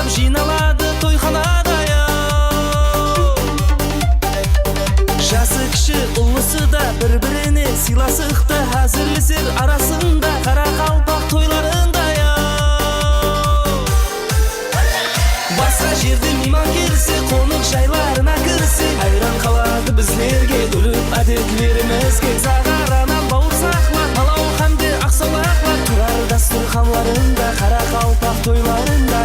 Жиналады тойханада жасы кіші ұлысы да бір-біріне сыйласықты әзірлесер арасында қара қалпақ тойларында басқа жерде мейман келсе қонақ жайларына кірсе айран қалады біздерге үліп әдетлерімізге сағаранан бауырсақлар палау қанды ақсаулақлар тұрар дастарханларында қара қалпақ тойларында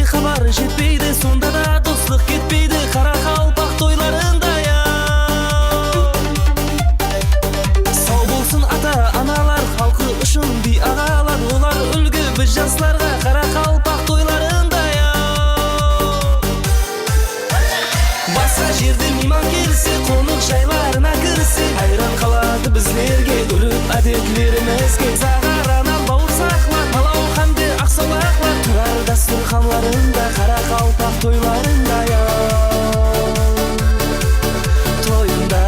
хабар жетпейді, сонда да достық кетпейді қара қалпақ тойларында сау болсын ата-аналар, халқы үшін би ағалар, олар үлгі біз жастарға қара қалпақ тойларында басқа жерде мейман келсе қонақ жайларына кірсе айран қалады біздерге үліп әдетлерімізге сағаранан бауырсақлар палау қанды ақсаулақлар тұрар дастарханларында қара қалпақ тойларында тойында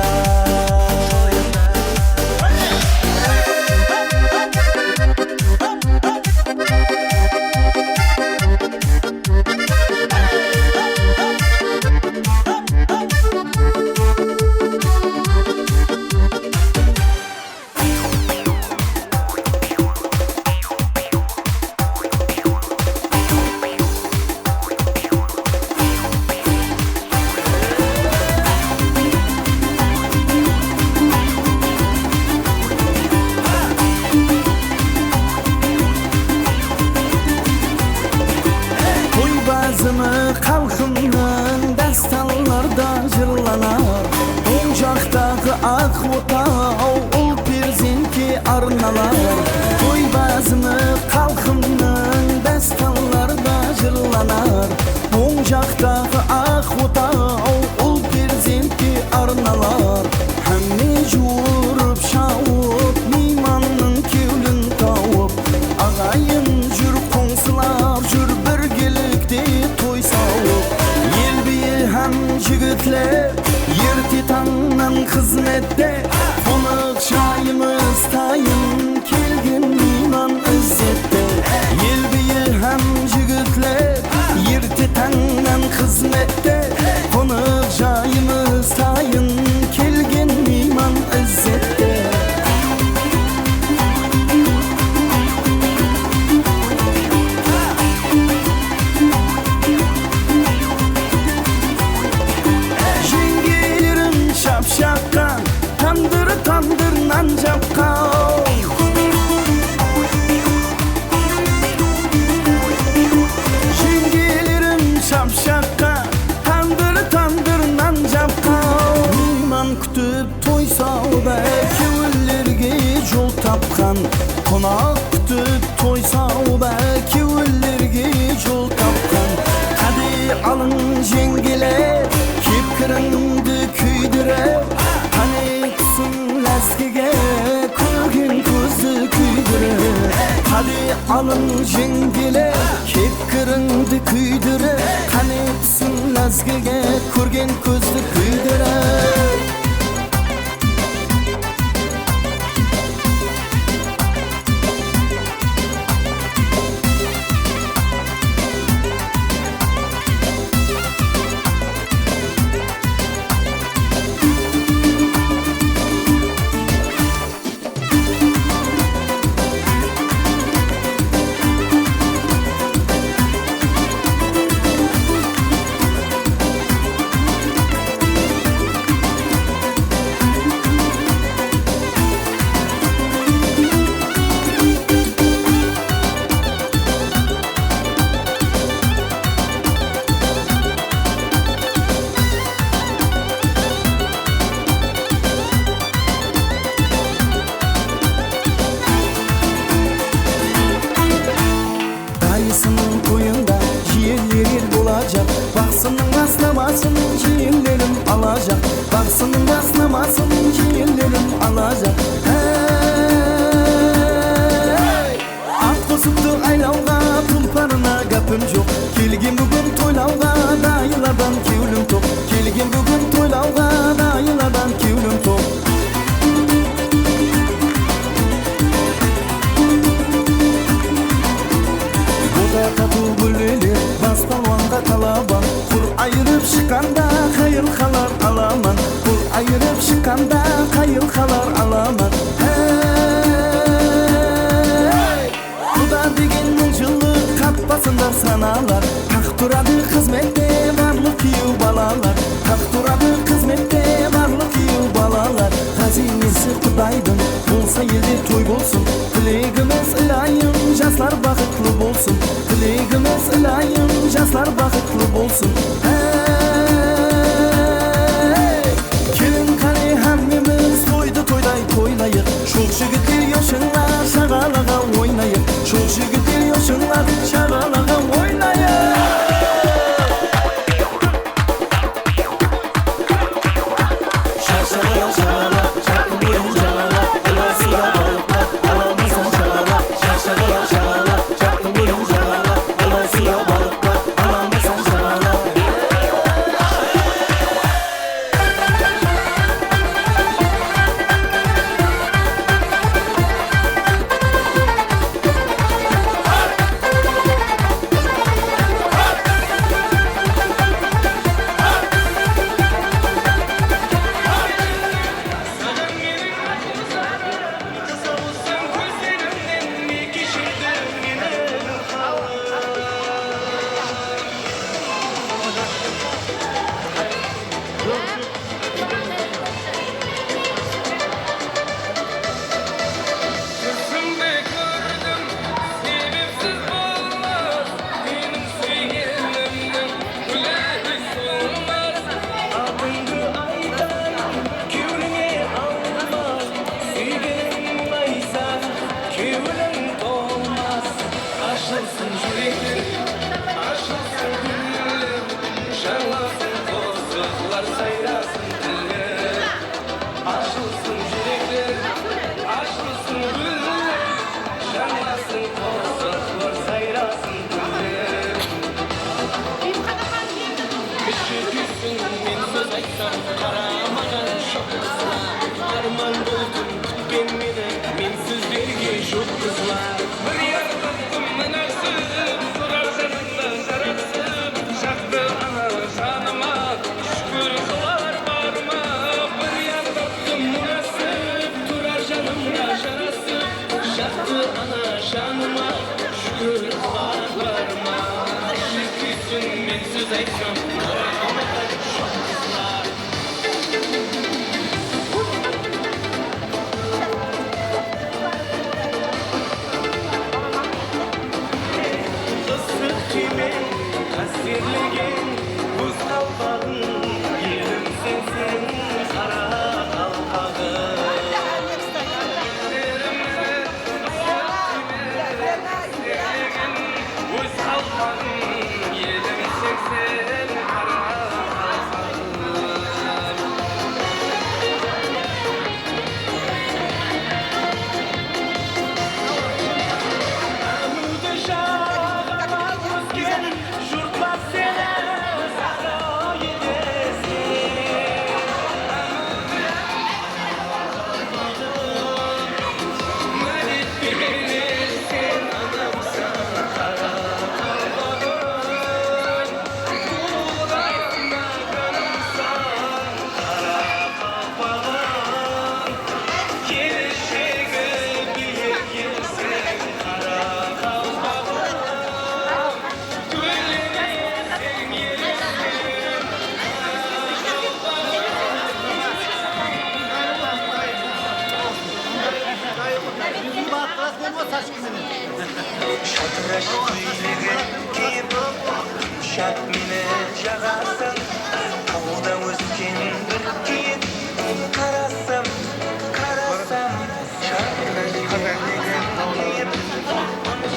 Қалқымның дастанларда жырланар оң жақтағы ақ отау ұл перзентке арналар той базымы қалқымның дастанларда жырланар оң жақтағы ақ отау ұл перзентке арналар әмме жуырып шауып мейманның кеулін тауып ағайын жүр қоңсылап жүр біргелікте той сауып ел биі һәм жігітлер ерте таңнан қызметте қонақ жайымыз тайын келген мейман ізетте ел биі һәм жігітлер ерте таңнан қызметте қонақ жайымыз тайын келген мейман ізетте шапқан тандыр нан жапқан жеңгелерім шапшаққан тандыр нан жапқан мейман күтіп той сауда кеуелерге жол тапқан қонақ күтіп той сауда кеуелерге жол тапқан қаде алың жеңгелер кепкіріңді күйдіріп қанексің ләзгіге көрген көзді күйдіріп қаде алың жеңгелер кепкіріңді күйдіріп қанексің ләзгіге көрген көзді күйдіріп olmasın kellerim alacak. At kosuptu aylauga tulparına gapım yok. Kelgin bugün toylauga dayılardan kevlim tok. Kelgin bugün toylauga dayılardan kevlim tok. Katu bülüler bas palvanga talaban. Kur ayırıp şıkanda hayır kalar alaman. Kur ayırıp şıkanda hayır kalar alaman. Hey! Kuda degenin жылы kapasında sanalar. Tak duradı hizmette varlık yiyu balalar. Tak duradı hizmette varlık yiyu balalar. Hazinesi Kudaydın bolsa yedi toy bolsun. Tilegimiz ilayim jaslar bakıtlı bolsun. Tilegimiz ilayim jaslar bakıtlı bolsun. Hey! Kelin kare hammimiz toyda toyday toylayık. Şol jigitler yoşunlar şagalaga oynayık. Şol jigitler yoşunlar şagalaga oynayık. Şagala şagala çakın boyun şagala. Alasıya balıklar alamazsan şagala. Şagala şagala çakın boyun şagala. Alasıya balıklar alamazsan şagala. Şatıraş tüylüğün giyip Şak mine жағасың Ауылдан өскен бір киіп Қарасам, шаtıraş тüйлüğün giyip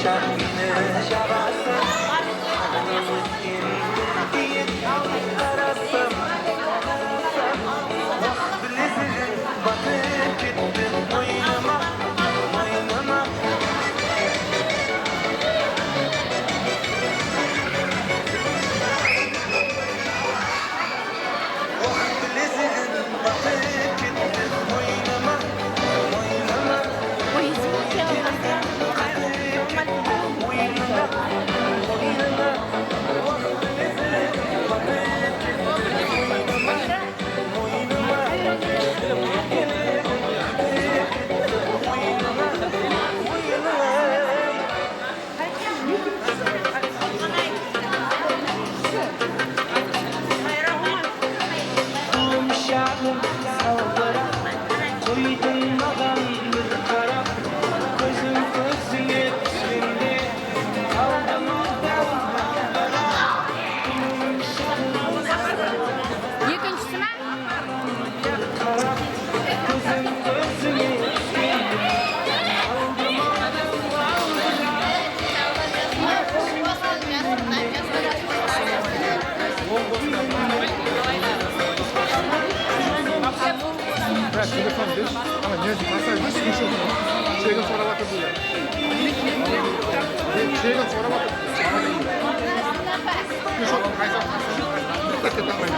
Şak mine жағасың Ауылдан өскен бір киіп Қарасам, уақыт білесің ketdim oynama oynama Vaqt bilesin batib ketdim oynama oynama Koydun mağam bir taraf Gözüm gözüne düştüğünde Kaldım Екіншісі ма? Gözüm gözüne düştüğünde Telefon ver. Ama nerede kalsaydı sıkışır. Şeyden sonra bakın bu ya. Şeyden sonra bakın. Sıkışır. Kaysan. Hakikaten ben.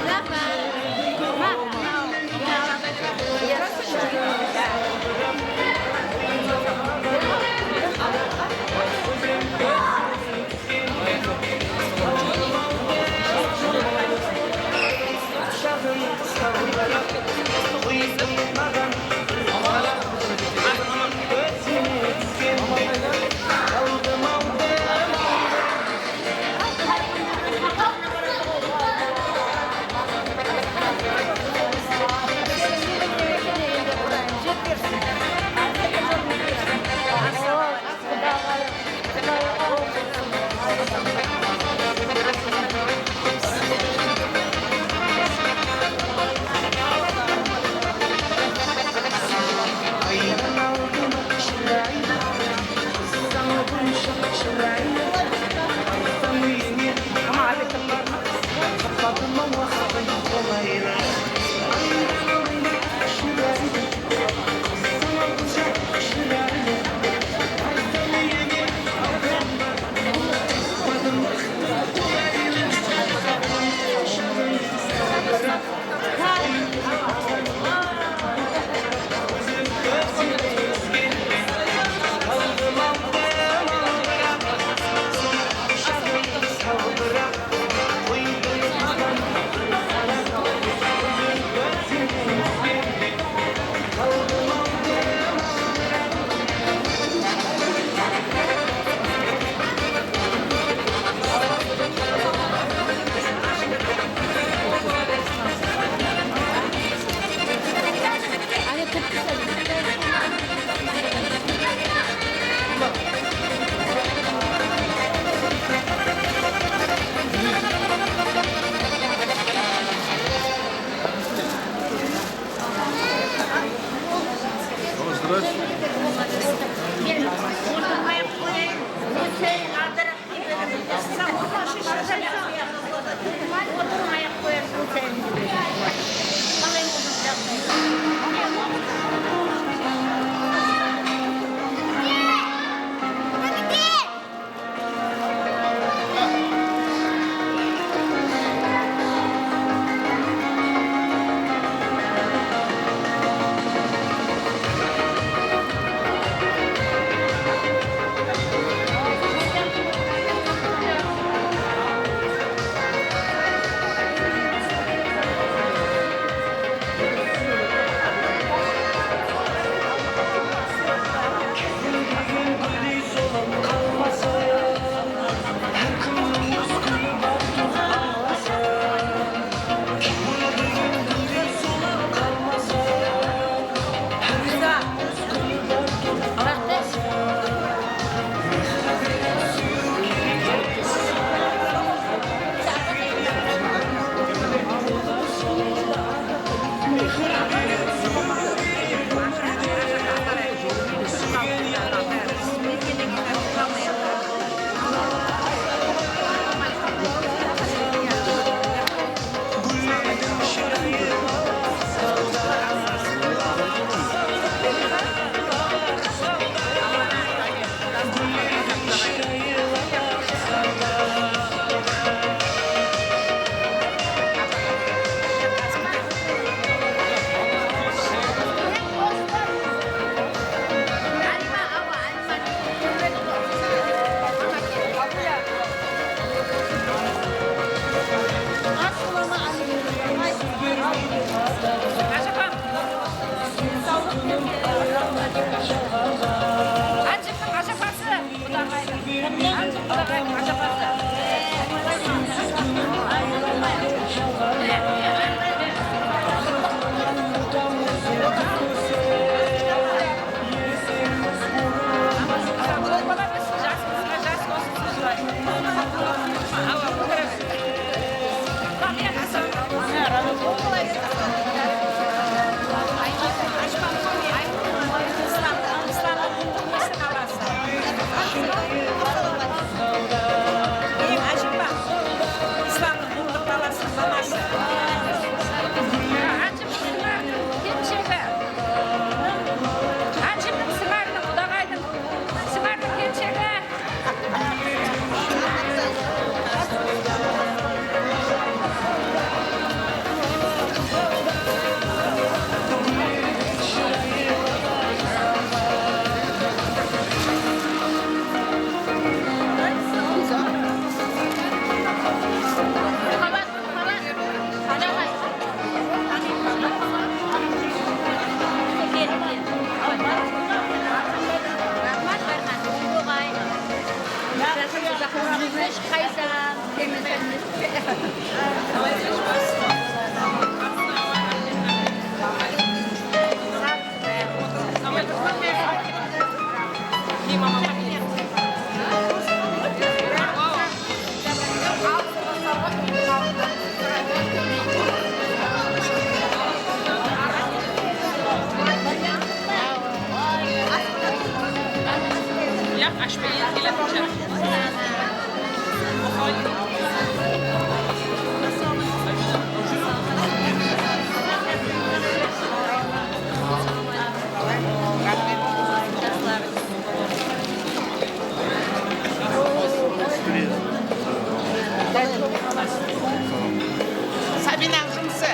Sabina жұмысы.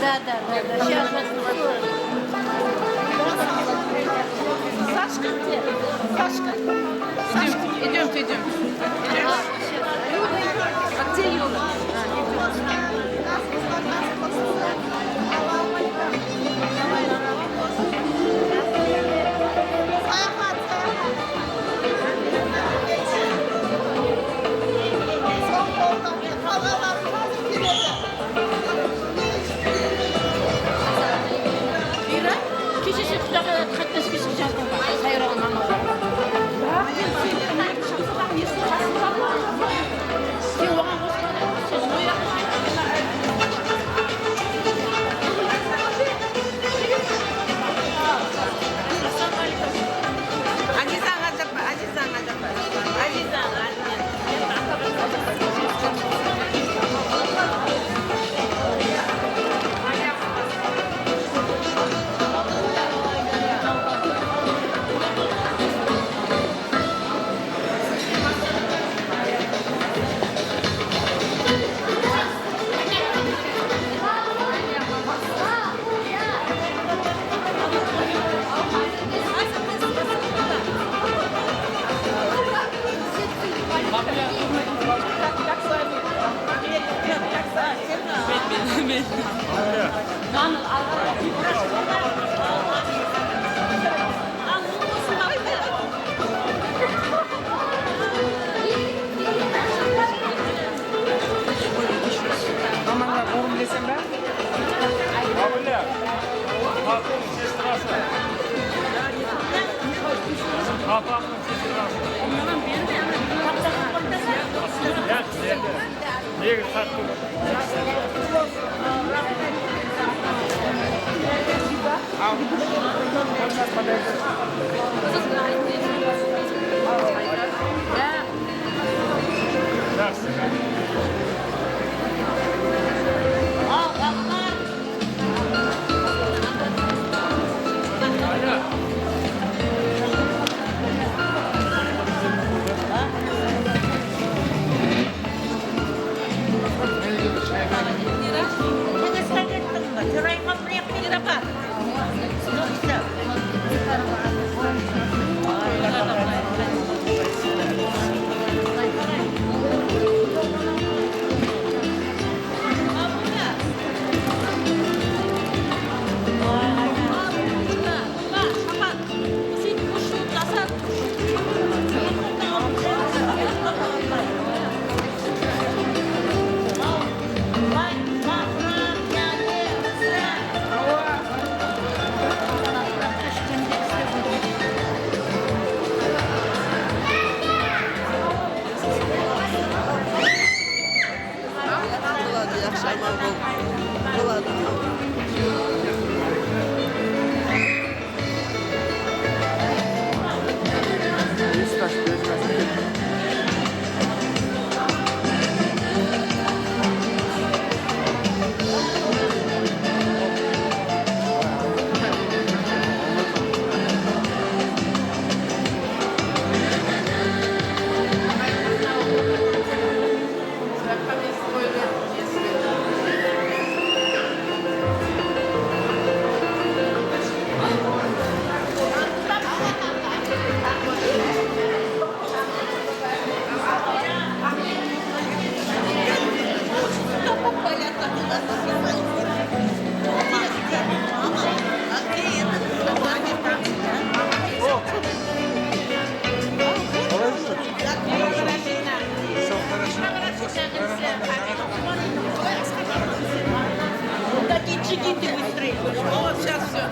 Да. Сейчас Сашка где? Сашка. Идемте. А где Юля? Ира, кеше сен құдаға қатты список жаздың ба? Сайраған мамаға. Сен оған қосқанда, сен Amanlar oğlum desem ben. Abla. Hakan'ın sestrası. Hakan'ın sestrası. Nerede? Niye sattın? Идите быстрее. Вот, сейчас все.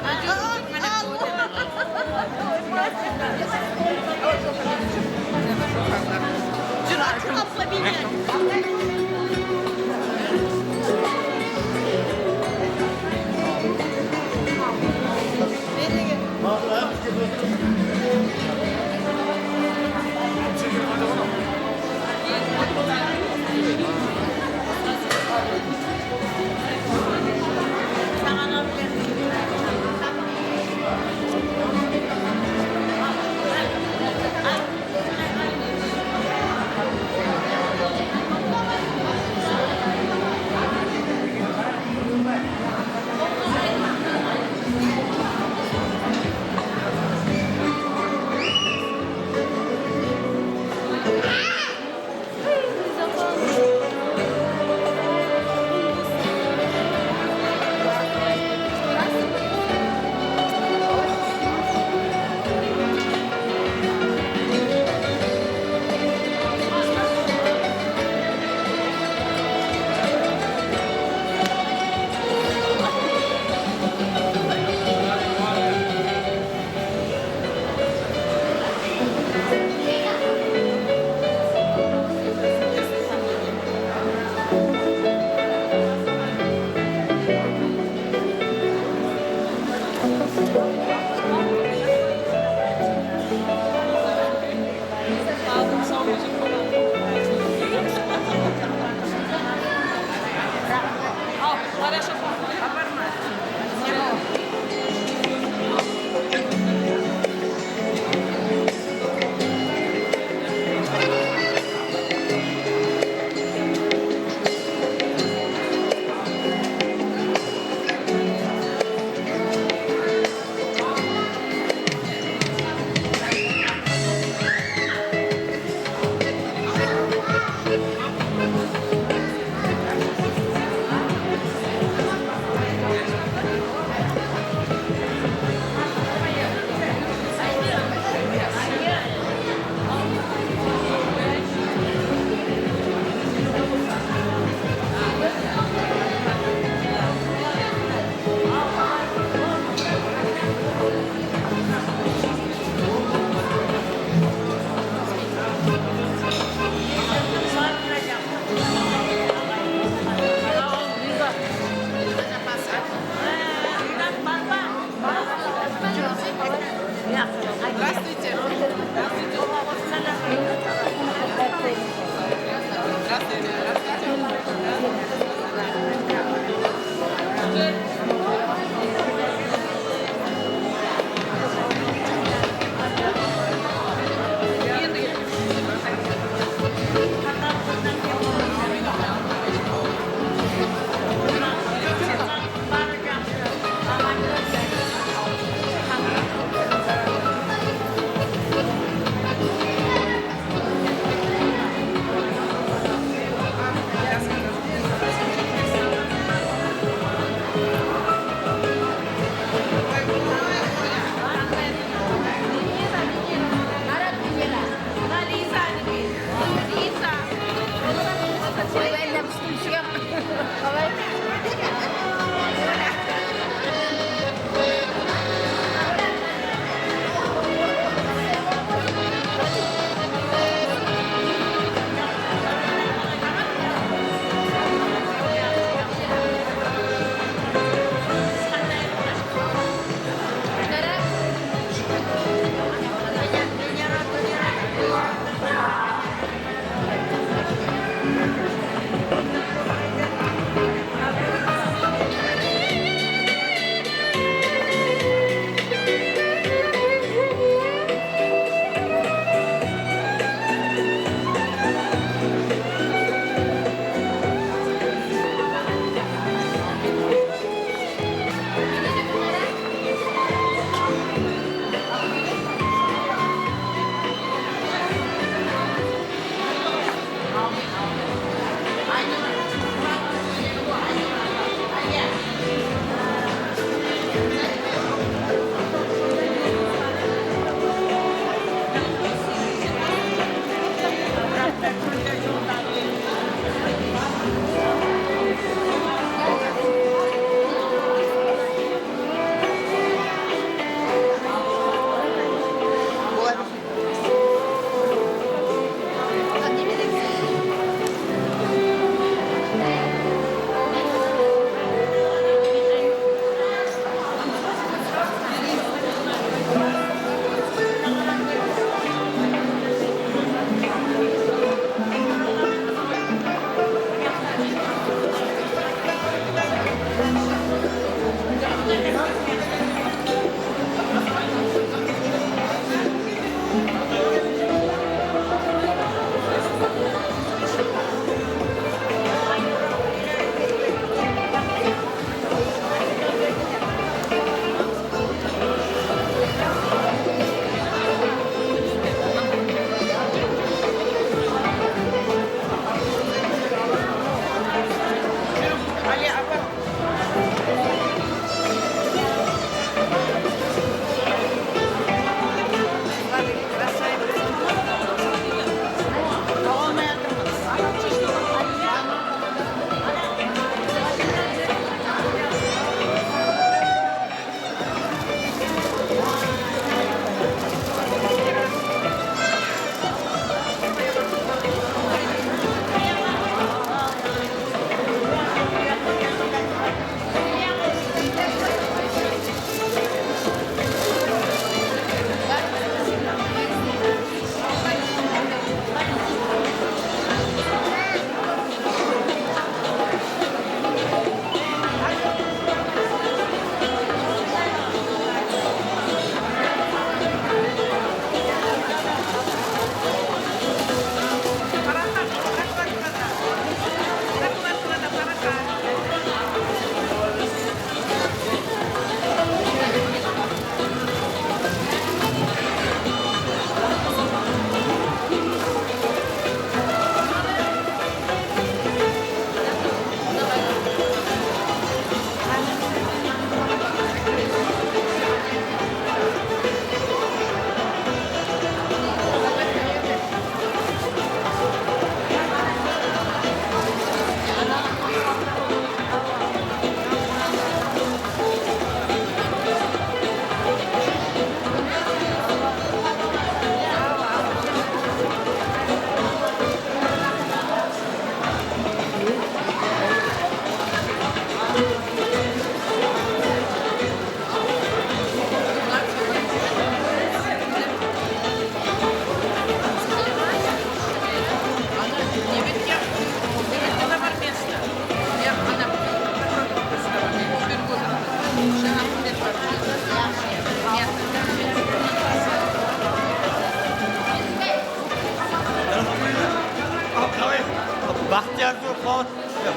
Kot,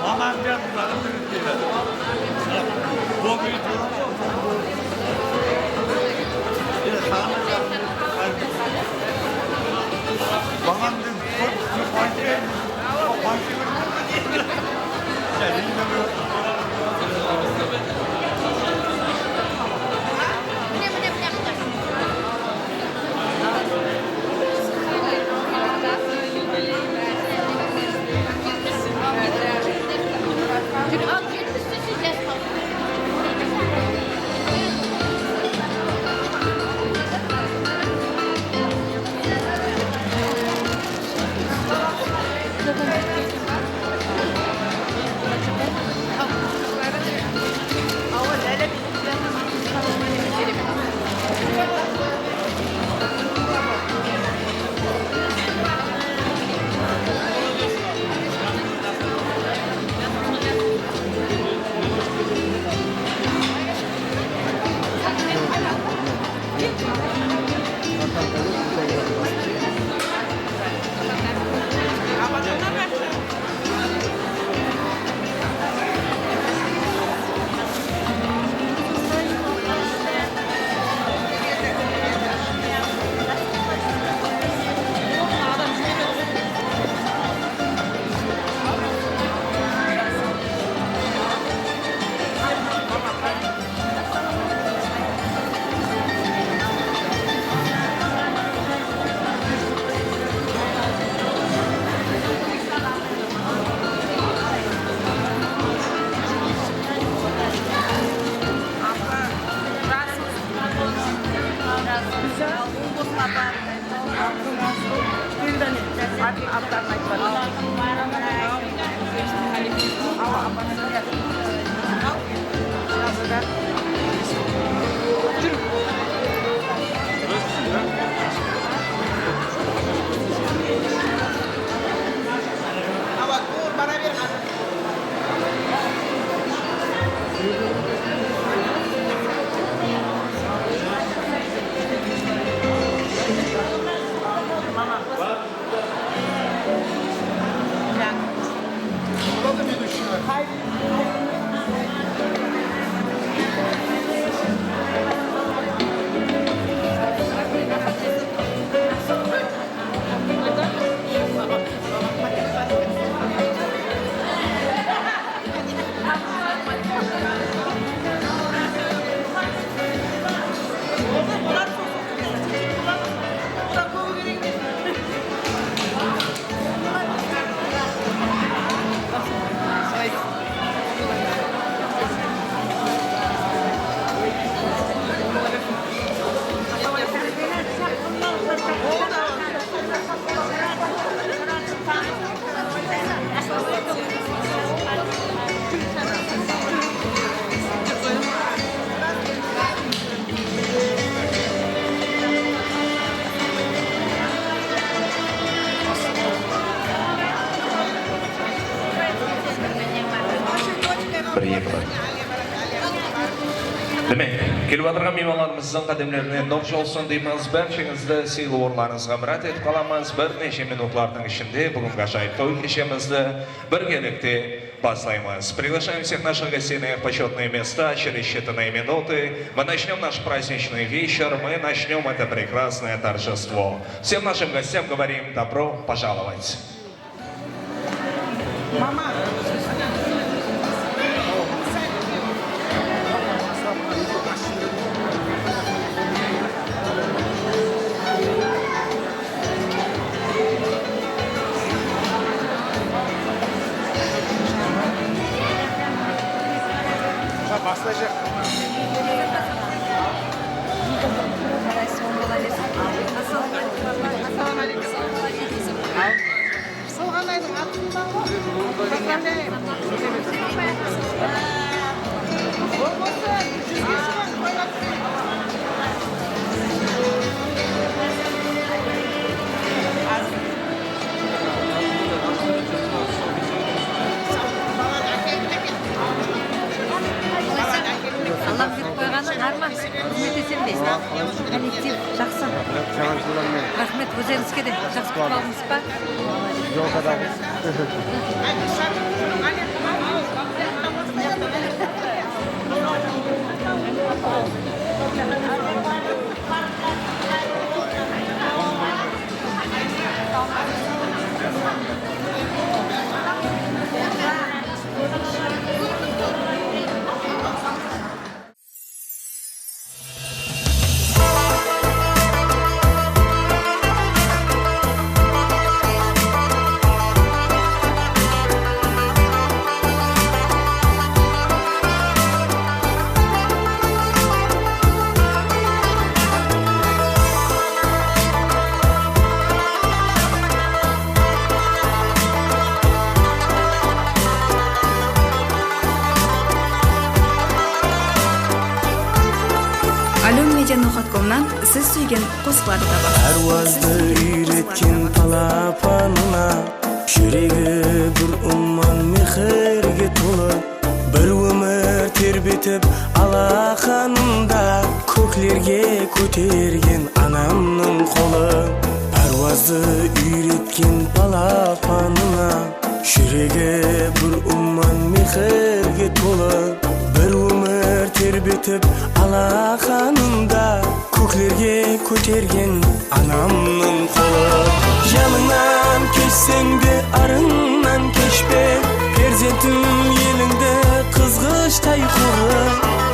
mamam ben bunları Türkiye'de. Bu bir durum yok. Mamam ben kot, bir parça, o parça bir Demek, kelip atırgan mehmanlarımızın kademlerine nox olsun deymiz. Barchangizda siyli o'rinlaringizga murat etib qolamiz. Bir necha minutlarning ishinde bugungi ajoyib to'y kechamizni birgalikda boshlaymiz. Приглашаем всех наших гостей на их почетные места через считанные минуты. Мы начнем наш праздничный вечер, мы начнем это прекрасное торжество. Всем нашим гостям говорим добро пожаловать. Başlayacak. Салғандайдың атын Барма. Hürmet etsem de. Коллектив жақсы. Рахмет өзіңізге де. Жақсы қалдыңыз ба? Yok adam. Nohat.com'dan siz suygan qo'shiqlarni topasiz. Parvozda uyretken palapanına Şüregi bir umman mehrge to'la Bir umr terbetib alaqanında Ko'klarga ko'tergen anamning qo'li Parvozda uyretken palapanına Şüregi bir umman mehrge to'la Bir umr terbetib alaqanında Ko'klarga ko'tergen anamning qo'li Yanından kechsang de arından kechbe Perzentim yelingda qizg'ishtay qurri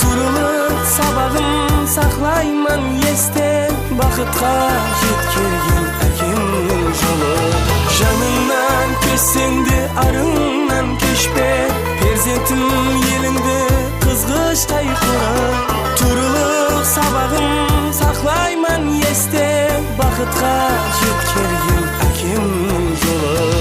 Turilib sabag'im saqlayman esda Baxtga yetkirgen akimning yo'li Yanından kechsang de arından kechbe Perzentim yelingda qizg'ishtay qurri Turilib sabag'im saqlayman esda Baxtga yetkirgen akimning yo'li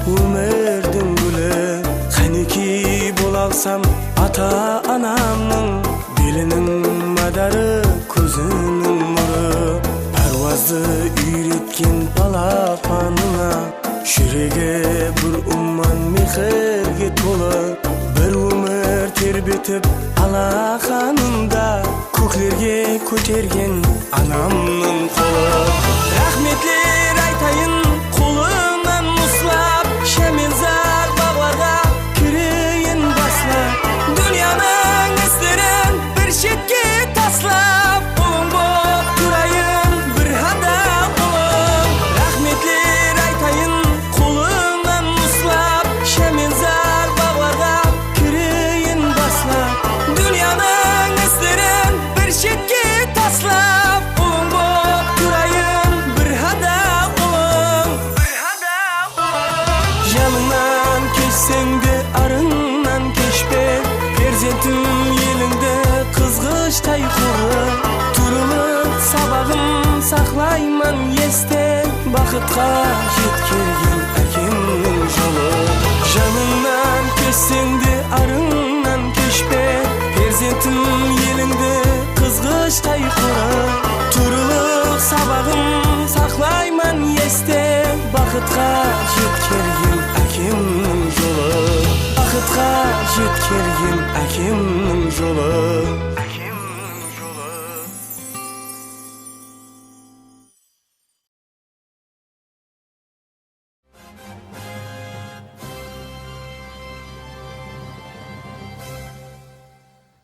Umrdim gülü Qaniki bo'lalsam ata anamning Dilining madari ko'zining nuri Parvozda uyretken palapanına Shurigi bir umman mehrge to'la Bir umr terbetib alaqanında Ko'klarga ko'tergen anamning qo'li Rahmetler aytayin qo'limdan muslab Şemizar bağlarda kireyin baslab Dünyanın isterin bir şekki taslab Ulum bop turayın bir hada ulum Rahmetler aytayin qo'limdan muslab Şemizar bağlarda kireyin baslab Dünyanın isterin bir şekki taslab Ulum bop turayın bir hada ulum Yanından kechsang de arından kechbe Perzentim yelingda qizg'ishtay qurri Turilib sabag'im saqlayman esda Baxtga yetkirgen akimning yo'li Yanından kechsang de arından kechbe Perzentim yelingda qizg'ishtay qurri Turilib sabag'im saqlayman esda Baxtga yetkirgen akimning yo'li Baxtga yetkirgen akimning yo'li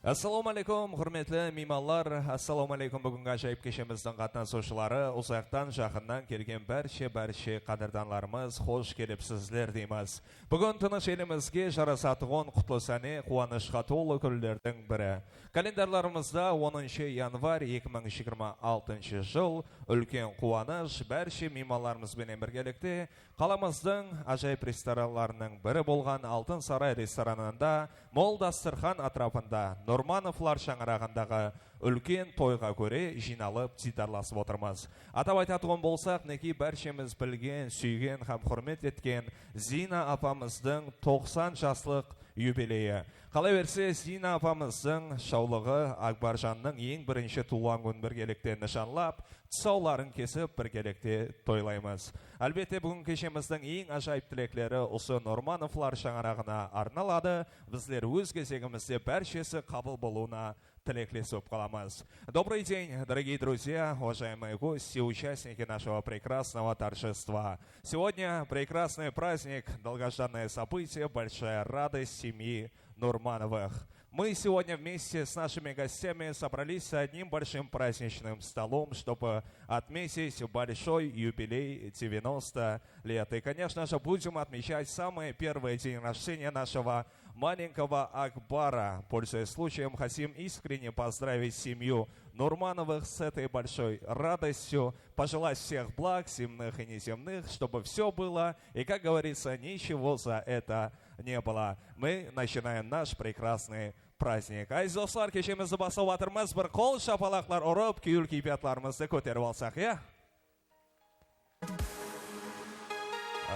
Assalomu alaykum, hurmatli mehmonlar. Assalomu alaykum, bugungi ajoyib kechimizning qatnashuvchilari, uzoqdan yaqindan kelgan barcha qadrdonlarimiz, xush kelibsizlar deymiz. Bugun tinch elimizga jarasatg'on qutlusani quvonishga to'liq kunlarning biri. Kalendarlarimizda 10 yanvar 2026 yil ulkan quvonish barcha mehmonlarimiz bilan birgalikda qalamizning ajoyib restoranlarining biri bo'lgan Oltin saroy restoranida mol dasturxon atrofida Nurmanovlar shang'irog'idagi ulkan to'yga ko'ra jinoalib didarlashib o'tirmiz. Atab aytadigan bo'lsak, neki barchamiz bilgan, suygan ham hurmat etgan Zina opamizning 90 yoshlik yubileyi. Qolaversa, Zina opamizning shovlig'i Akbarjonning eng birinchi tug'ilgan kun birgalikda nishonlab, tusovlarini kesib birgalikda to'ylaymiz. Albatta, bugun kechimizning eng ajoyib tilaklari o'sha Nurmanovlar shang'irog'ina arnaladi. Bizlar o'z кезегimizda barchasi qabul bo'luvini tilaklashib qolamiz. Добрый день, дорогие друзья, уважаемые гости, участники нашего прекрасного торжества. Сегодня прекрасный праздник, долгожданное событие, большая радость семьи Нурмановых. Мы сегодня вместе с нашими гостями собрались с одним большим праздничным столом, чтобы отметить большой юбилей 90 лет. И, конечно же, будем отмечать самый первый день рождения нашего маленького Акбара. Пользуясь случаем, хотим искренне поздравить семью Нурмановых с этой большой радостью, пожелать всех благ, земных и неземных, чтобы все было, и, как говорится, ничего за это не было. Мы начинаем наш прекрасный праздник. Aziz do'stlar, kechamizni bosib o'tirmiz. Bir qo'l shapaloqlar urib, kuyul kayfiyatlarimizni ko'tarib olsak, ya?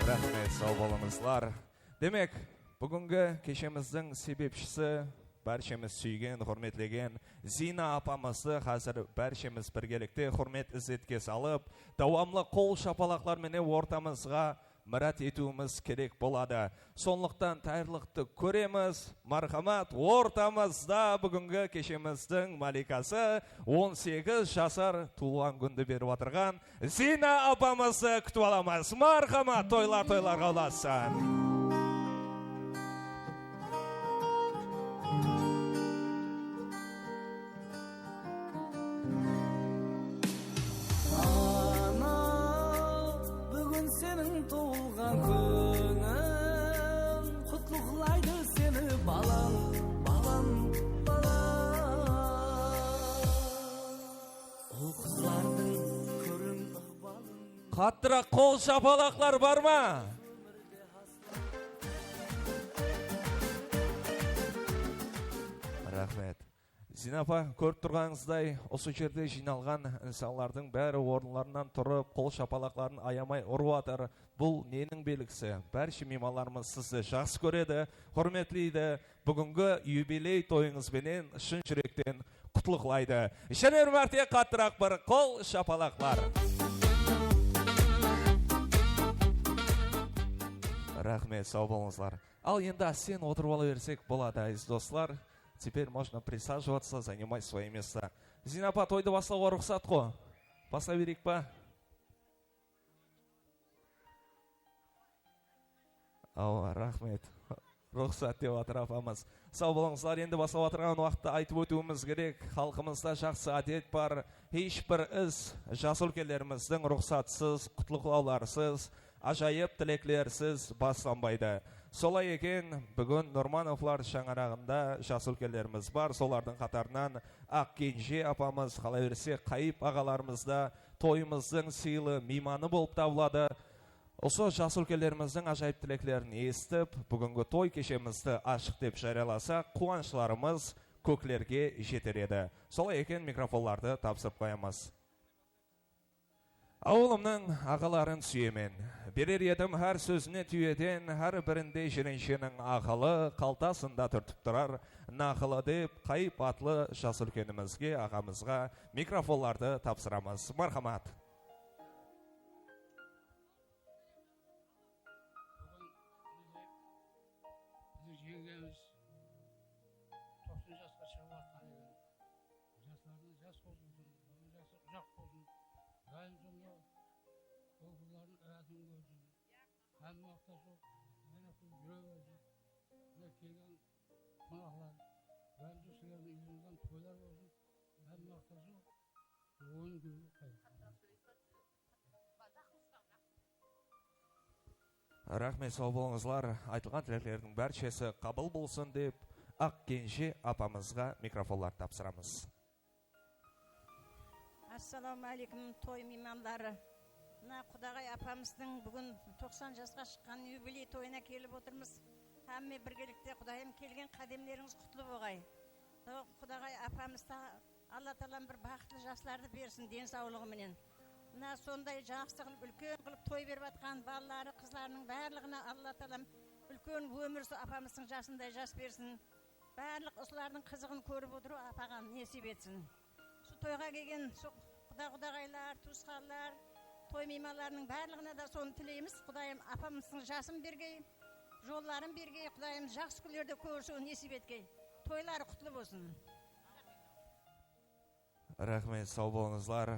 Rahmat, sog' bo'lingizlar. Demak, bugungi kechamizning sebepchisi barchamiz suygan, hurmatlagan Zina opamizni hozir barchamiz birgalikda hurmat izzatga solib, davomli qo'l shapaloqlar bilan o'rtamizga murat etuvimiz kerak bo'ladi. Sonliqdan tayyorlikni ko'ramiz. Marhamat, o'rtamizda bugungi kechamizning malikasi 18 yashar tug'ilgan kunni berib o'tirgan Zina opamizni kutib olamiz. Marhamat, to'ylarga ulatsin. Qattiroq qo'l shapaloqlar bormi? Rahmat. Zina opa, ko'rib turganingizday, o'sha yerda jinoalgan insonlarning bari o'rnlaridan turib, qo'l shapaloqlarini ayamay urib o'tir. Bu nening belgisi? Barcha mehmonlarimiz sizni yaxshi ko'radi, hurmatlaydi. Bugungi yubiley to'yingiz bilan chin yurakdan qutlug'laydi. Ishonir marta qattiroq bir qo'l shapaloqlar. Rahmet, sağ olыңызlar. Ал енді сен отырып alaverсек болады, aziz достар. Теперь можно присаживаться, занимать свои места. Зина апа, тойды бастауға рұқсат қой. Баста берейік па? Рахмет. Рұқсат деп отыр апамыз. Сау болыңыздар, енді бастап отырған уақытта айтып өтуіміз керек. Халқымызда жақсы әдет бар. Ешбір іс жас өлкелеріміздің рұқсатсыз, құтлықлауларсыз, ажайып тілеклерсіз бастанбайды. Солай екен, бүгін Нурмановлар шаңырағында жас өлкелеріміз бар. Солардың қатарынан Ақкенже апамыз, қалайверсе қайып ағаларымызда тойымыздың сыйлы мейманы болып табылады. Осы жас өлкелеріміздің ажайып тілеклерін естіп, бүгінгі той кешемізді ашық деп жарияласақ, қуанышыларымыз көклерге жетер еді. Солай екен, микрофонларды тапсырып қоямыз. Ауылымның ағаларын сүйемен. Берер едім әр сөзіне түйеден, әр бірінде жиреншенің ағалы қалтасында түртіп тұрар. Нақылы деп қайып атлы жас үлкенімізге, ағамызға микрофонларды тапсырамыз. Мархамат. Жеңгеміз 90 жасқа шығып жатқан еді. Жастардың жас болсын, жасы ұзақ болсын. Дайым жолы оқуларын аясын көрсін. Һәм уақытта сол менің жүре берсін. Мына келген қонақлар Bence sizlerin yüzünden toylar olsun. Ben maktası oyun gibi kayıp. Рахмет, сау болыңызлар. Айтылған тілектердің бәршесі қабыл болсын деп, Ақ Кенже апамызға микрофонлар тапсырамыз. Ассаламу алейкум, той меймандары. Мына Құдағай апамыздың бүгін 90 жасқа шыққан юбилей тойына келіп отырмыз. Әмме біргелікте Құдайым келген қадемлеріңіз құтлы болғай. Құдағай апамызда Алла Тағалам бір бақытты жастарды берсін денсаулығыменен. Мына сондай жақсы қылып, үлкен қылып той беріп атқан балалары, қызларының барлығына Алла Тағалам үлкен өмір апамыздың жасындай жас берсін. Барлық осылардың қызығын көріп отыру апаған несіп етсін. Şu toyға келген құдағайлар, туысқандар, той меймандарының барлығына да соны тілейміз. Құдайым апамыздың жасын бергей, жолларын бергей, Құдайым жақсы күндерде көрісуін несіп еткей. Тойлары құтлы болсын. Рахмет, сау болыңызлар.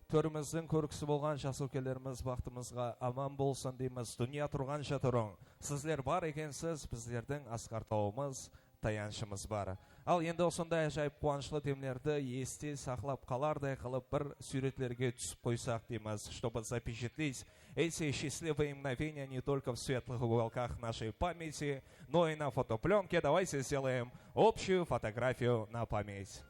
Төріміздің көріксі болған жас өлкелеріміз бақтымызға аман болсын дейміз. Дүния тұрғанша тұрың. Сіздер бар екенсіз, біздердің асқартауымыз, таяншымыз бар. Ал енді осындай ажайып қуанышлы темлерді есте сақлап қалардай қылып бір суретлерге түсіп қойсақ дейміз, чтобы запечатлеть эти счастливые мгновения не только в светлых уголках нашей памяти, но и на фотопленке. Давайте сделаем общую фотографию на память.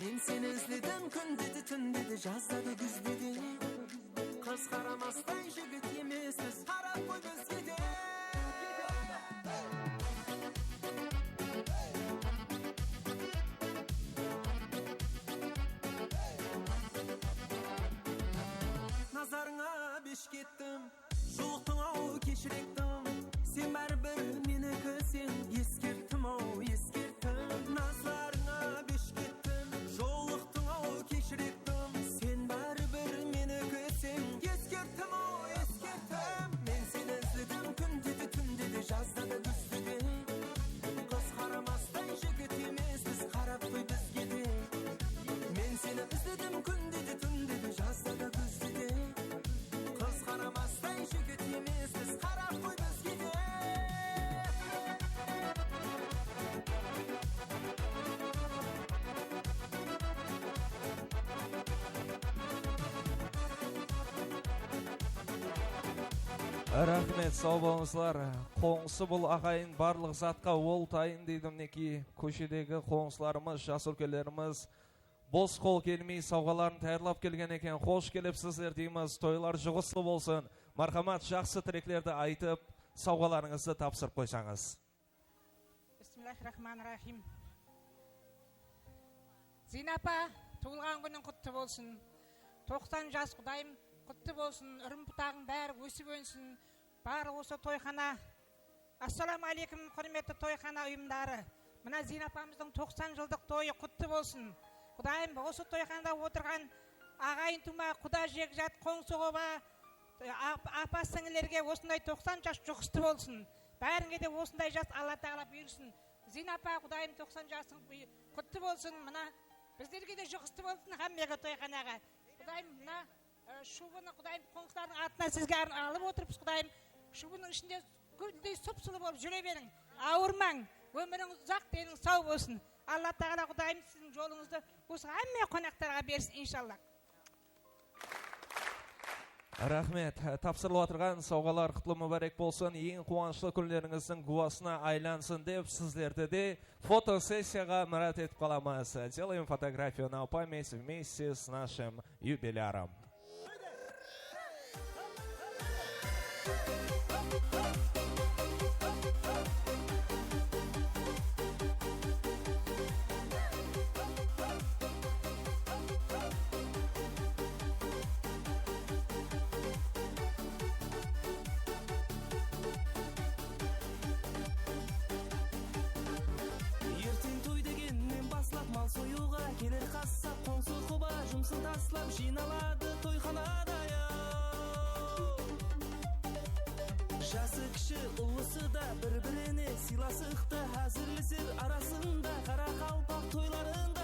Мен сені іздедім, күн деді, түн деді, жаздады, күз деді. Қыз қарамастай жігіт емеспіз, қарап қой бізге де. Назарыңа беш кеттім, жолықтың ау кешіректім. Сен бәрібір менікі, сен ескерттім ау, ескерттім. Назарыңа беш кеттім, жолықтың ау кешіректім. Сен бәрібір менікі, сен ескерттім ау, ескерттім. Мен сені іздедім, күн деді, түн деді, жазда да күзде де. Қыз қарамастай жігіт емеспіз, қарап қой бізге де. Мен сені іздедім, күн деді, түн деді, жазда да күзде де. Қыз қарамастай жігіт емеспіз, қарап қой бізге де. Рахмет, сау болыңызлар. Қоңсы бұл ағайын барлық затқа ол тайын дейдім неки. Көшедегі қоңсыларымыз, жас өлкелеріміз бос қол келмей сауғаларын тәйірлап келген екен. Қош келіпсіздер дейміз. Тойлар жұғыслы болсын. Мархамат, жақсы тілеклерді айтып, сауғаларыңызды тапсырып қойсаңыз. Бисмиллахиррахманиррахим. Зинапа, туылған күнің құтты болсын. 90 жас Құдайым құтты болсын. Үрім бұтағың бәрі өсіп өнсін. Бары осы тойхана. Ассаламу алейкум, құрметті тойхана ұйымдары. Мына Зинапамыздың 90 жылдық тойы құтты болсын. Құдайым осы тойханада отырған ағайын тума, құда жекжат, қоңсоғыба, апа сіңілерге осындай 90 жас жұғысты болсын. Бәріңе де осындай жас Алла Тағала бұйырсын. Зинапа, Құдайым 90 жасың құтты болсын. Мына біздерге де жұғысты болсын ғаммеға тойханаға. Құдайым, мына шубыны Құдайым қоңсылардың атына сізге алып отырыпсыз. Құдайым, шубының ішінде гүлдей сұп-сұлы болып жүре берің. Ауырмаң, өміріңіз ұзақ, денің сау болсын. Алла Тағала Құдайым сіздің жолыңызды осы ғамме қонақтарға берсін, иншалла. Рахмет, тапсырылып отырған сауғалар құтлы мүбәрек болсын, ең қуанышлы күндеріңіздің гуасына айлансын деп, сіздерді де фотосессияға мұрат етіп қаламыз. Делаем фотографию на память вместе с нашим юбиляром. Келер қасап қоңсы құба жұмсын таслап жиналады тойханада. Жасы кіші ұлысы да бір-біріне сыйласықты әзірлесер арасында қара қалпақ тойларында.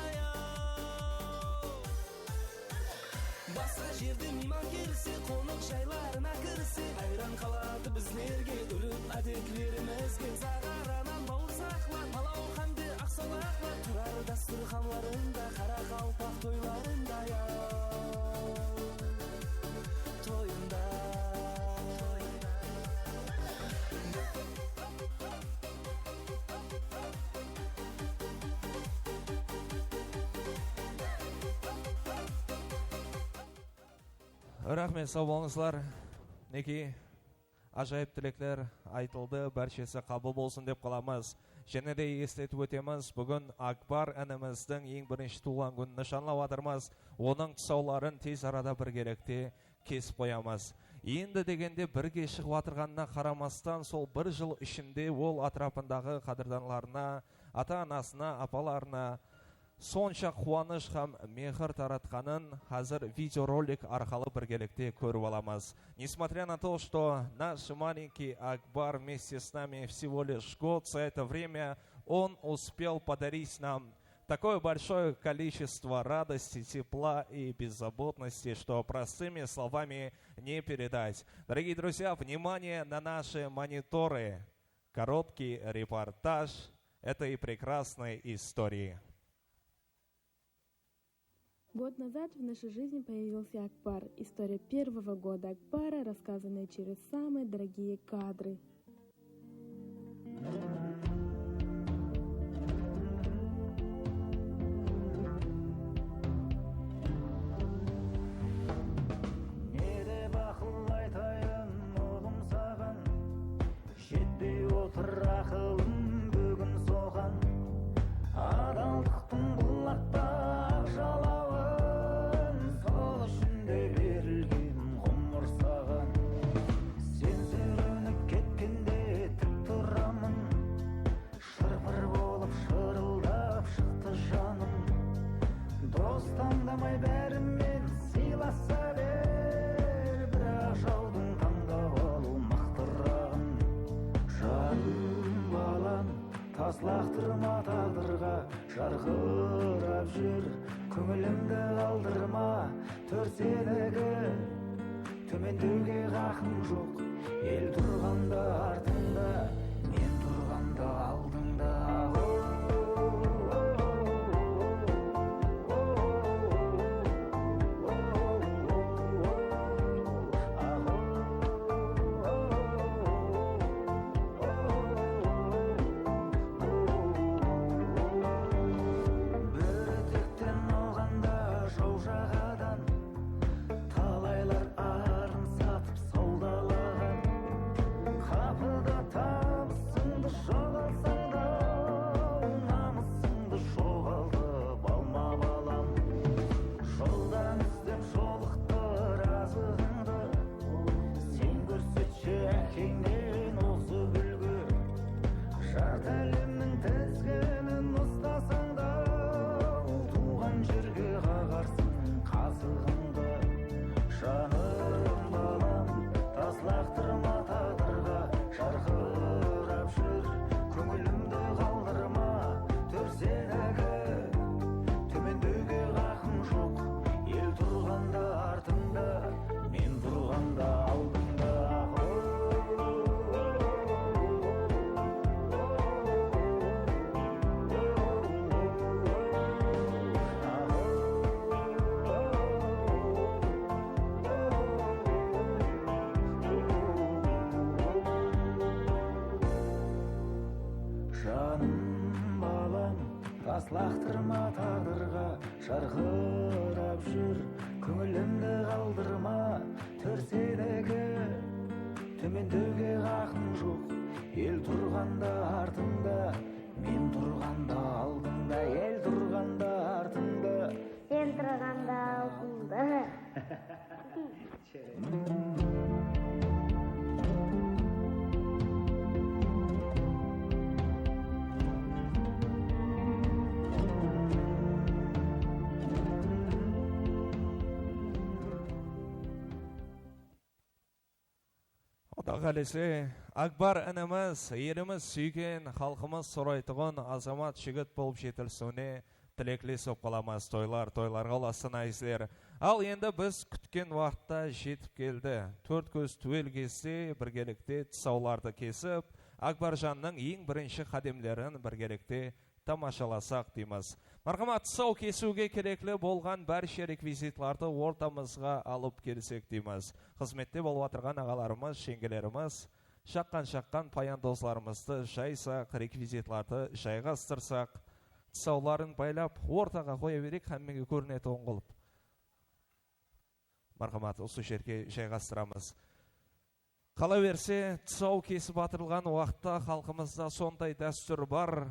Басқа жерде Келді мейман келсе, қонақ жайларына кірсе, айран қалады біздерге үріп әдетлерімізге. Сағаранан бауырсақлар, палау қанды ақсалақлар, тұрар дастұрханларында, қара қалпақ тойларында, тойында. Рахмет, сау болыңыздар. Неке ажайып тілектер айтылды, баршасы қабыл болсын деп қаламыз. Және де естетіп өтеміз, бүгін Акбар әніміздің ең бірінші туған күнін нышанлап жатырмыз. Оның тұсауларын тез арада бір керекте кесіп қоямыз. Енді дегенде бірге шығып жатырғанына қарамастан, сол бір жыл ішінде ол атрапындағы қадірданларына, ата-анасына, апаларына сонша қуаныш һәм мехр таратқанын қазір видеоролик арқылы біргелікте көріп аламыз. Несмотря на то, что наш маленький Акбар вместе с нами всего лишь год, за это время он успел подарить нам такое большое количество радости, тепла и беззаботности, что простыми словами не передать. Дорогие друзья, внимание на наши мониторы. Короткий репортаж этой прекрасной истории. Год назад в нашей жизни появился Акбар. История первого года Акбара, рассказанная через самые дорогие кадры. Таслақтырма тағдырға, жарқырап жүр, көңілімді қалдырма, төрседегі төмендеуге хақым жоқ. Ел тұрғанда артыңда, мен тұрғанда алдыңда. Таслақтырма тағдырға, жарқырап жүр, көңілімді қалдырма, төрседегі төмендеуге хақым жоқ. Ел тұрғанда артыңда, мен тұрғанда алдыңда. Ел тұрғанда артыңда, мен тұрғанда алдыңда. Қалесе, Акбар әніміз, еліміз сүйген, халқымыз сұрайтығын азамат жігіт болып жетілсуіне тілеклесіп қаламыз тойларға оласынайсыздар. Ал енді біз күткен уақытта жетіп келді. Төрт көз түгел кесте біргелікте тұсауларды кесіп, Акбаржанның ең бірінші қадемлерін біргелікте тамашаласақ дейміз. Мархамат, тұсау кесуге кереклі болған барша реквизитларды ортамызға алып келсек дейміз. Қызметте болып отырған ағаларымыз, шеңгелеріміз, шаққан паяндозларымызды жайсақ, реквизитларды жайғастырсақ, тұсауларын байлап, ортаға қоя берек, әммеге көрінеті оңғылып. Мархамат, осы жерге жайғастырамыз. Қала берсе, тұсау кесіп атырылған уақытта халқымызда сондай дәстүр бар.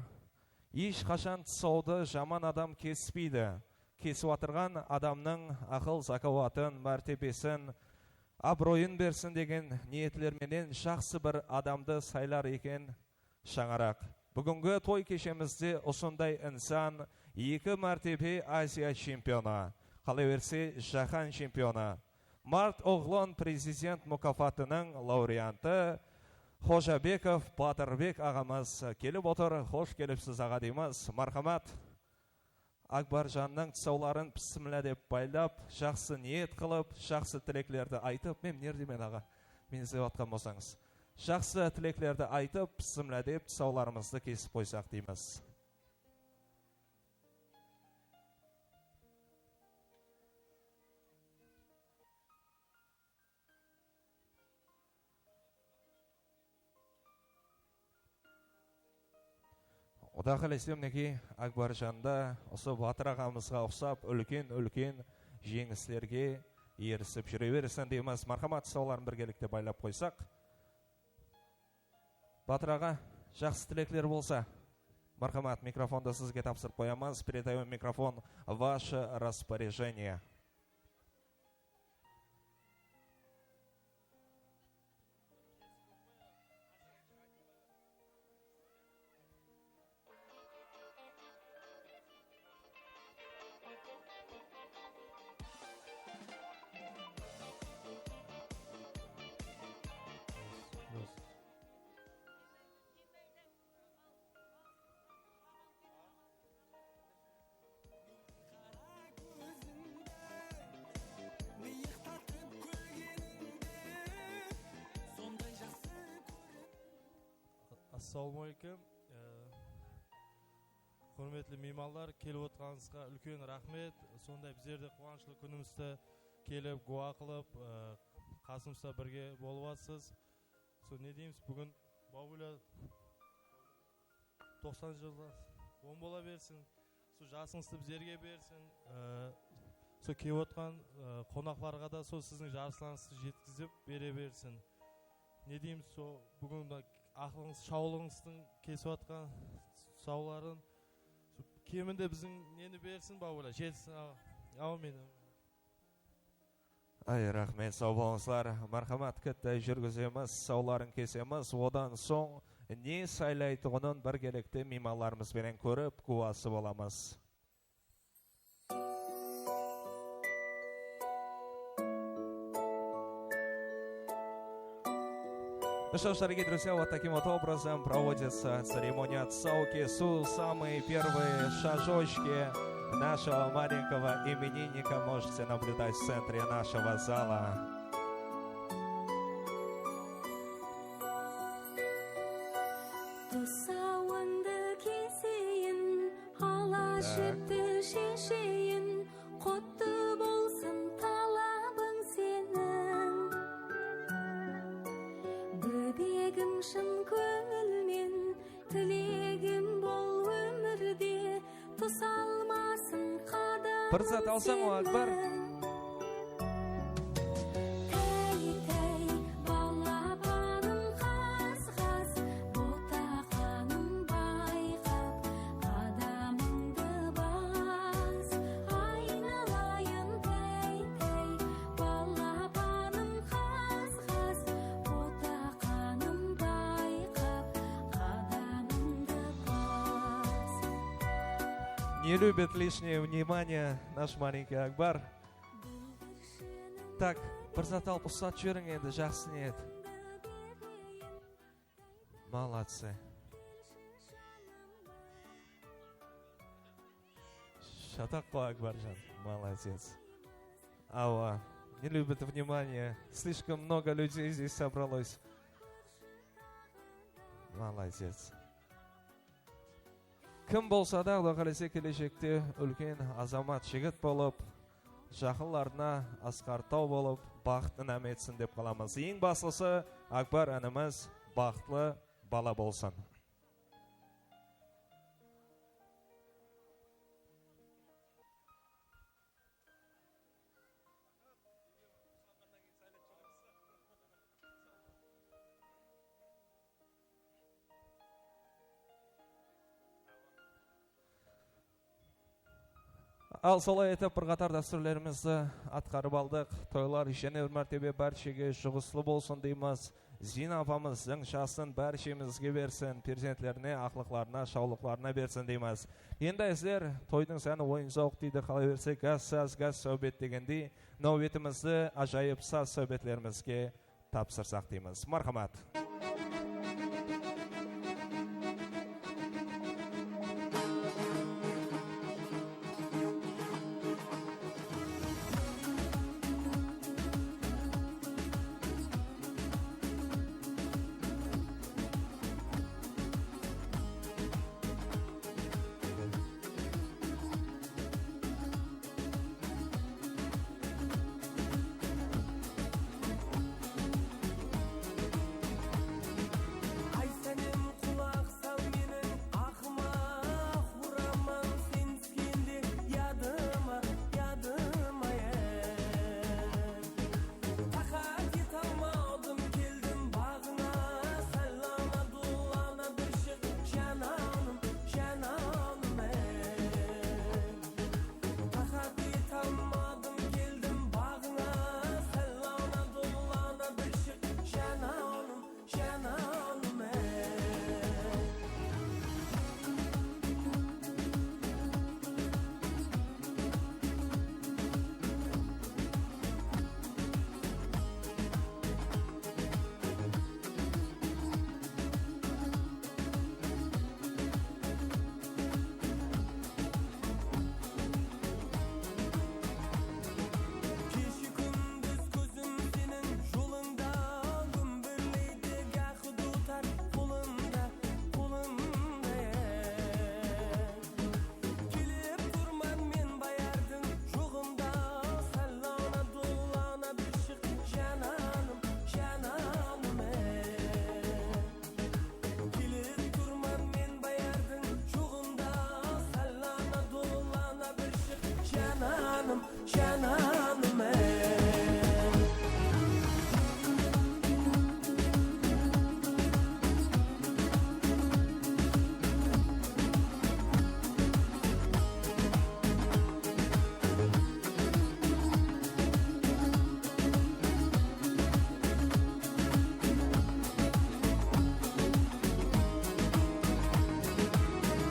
Еш қашан тұсауды жаман адам кеспейді. Кесіп атырған адамның ақыл закауатын, мәртебесін, абыройын берсін деген ниетлерменен жақсы бір адамды сайлар екен шаңарақ. Бүгінгі той кешемізде осындай инсан, 2 мәртебе Азия чемпионы, қала берсе жаһан чемпионы, Март Оғлон президент мұкафатының лауреанты Хожабеков Батырбек ағамыз келіп отыр. Хош келіпсіз аға дейміз. Мархамат, Акбаржанның тұсауларын пісімлі деп байлап, жақсы ниет қылып, жақсы тілеклерді айтып, мен нердемен аға, мен іздеп атқан болсаңыз. Жақсы тілеклерді айтып, пісімлі деп тұсауларымызды кесіп қойсақ дейміз. Одағы лесемнеге Акбаржанда осы Батыр ағамызға ұқсап, үлкен жеңістерге ерісіп жүре берсін дейміз. Мархамат, тұсауларын біргелікте байлап қойсақ. Батыр аға, жақсы тілеклер болса, мархамат, микрофонды сізге тапсырып қоямыз. Передаю микрофон, ваше распоряжение. Ассалаумалейкум. Құрметлі меймандар, келіп отырғаныңызға үлкен рахмет. Сондай біздерде қуанышлы күнімізді келіп, гуа қылып, қасымызда бірге болып жатсыз. Не дейміз, бүгін бауыля 90 жылда 10 бола берсін. Жасыңызды біздерге берсін. Келіп отырған қонақларға да сіздің жарыстарыңызды жеткізіп бере берсін. Не дейміз, бүгін ақылыңыз, шаулыңыздың кесіп атқан сауларын кемінде біздің нені берсін бауырлар, жетсін. Аумин. Рахмет, сау болыңызлар. Мархамат, кітті жүргіземіз, сауларын кесеміз. Одан соң не сайлайтығының біргелікті меймандарымызбен көріп, куасы боламыз. Ну что ж, дорогие друзья, вот таким вот образом проводится церемония отсалки. Самые первые шажочки нашего маленького именинника можете наблюдать в центре нашего зала. Пырзат алсаң о, Акбар. Не любит лишнее внимание наш маленький Акбар. Так, Пырзат алып ұстат жүрің енді, жақсы ниет. Молодцы. Шатакко, Акбаржан. Молодец. Ава, не любит внимания. Слишком много людей здесь собралось. Молодец. Кім болса да, Алла қаласа келешекте үлкен азамат жігіт болып, жақынларына асқартау болып, бақытын әметсін деп қаламыз. Ең басылысы Акбар әніміз бақытлы бала болсын. Ал солай етіп бір қатар дәстүрлерімізді атқарып алдық. Тойлар және мәртебе баршаға жұғыслы болсын дейміз. Зина апамыздың жасын баршамызге берсін, перзентлеріне, ақлықларына, шаулықларына берсін дейміз. Енді әзілер тойдың сәні ойын зауқ дейді, қалай берсе газ сәубет дегендей, нәубетімізді ажайып саз сәубетлерімізге тапсырсақ дейміз. Мархамат.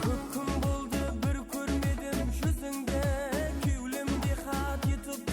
Көк күн болды бір көрмедім жүзіңді, кеулімде хат етіп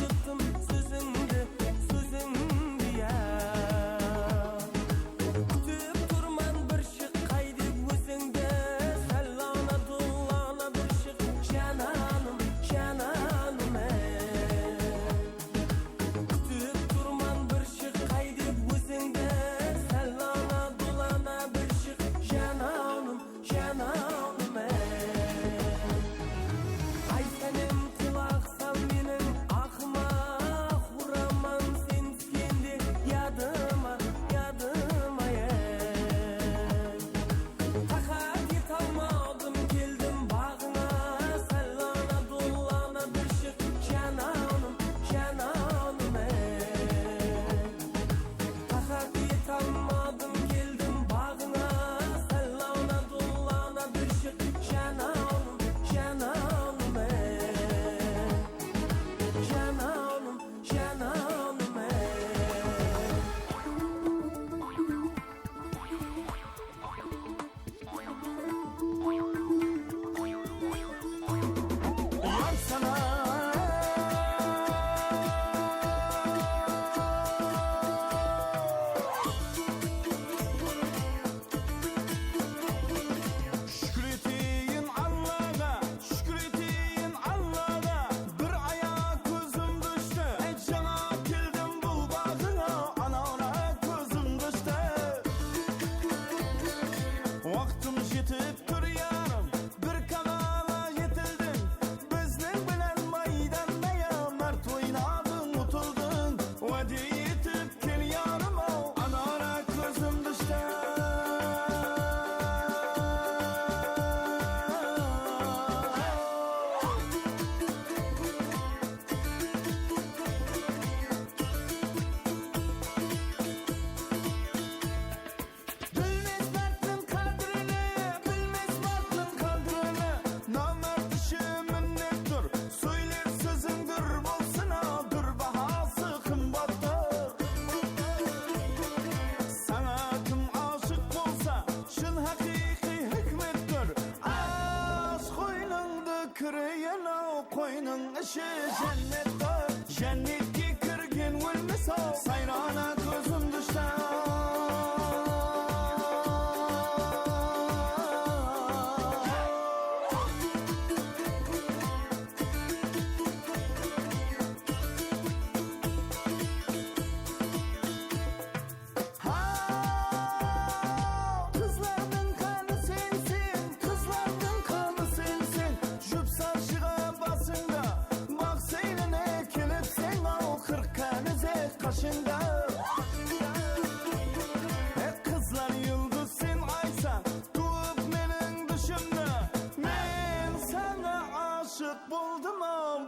başı cennettir. Cennetki kirgin ölmüş o sayrana gözüm düştü. Kızlar yıldız sen aysan tuğup menin düşümde. Men sana aşık buldum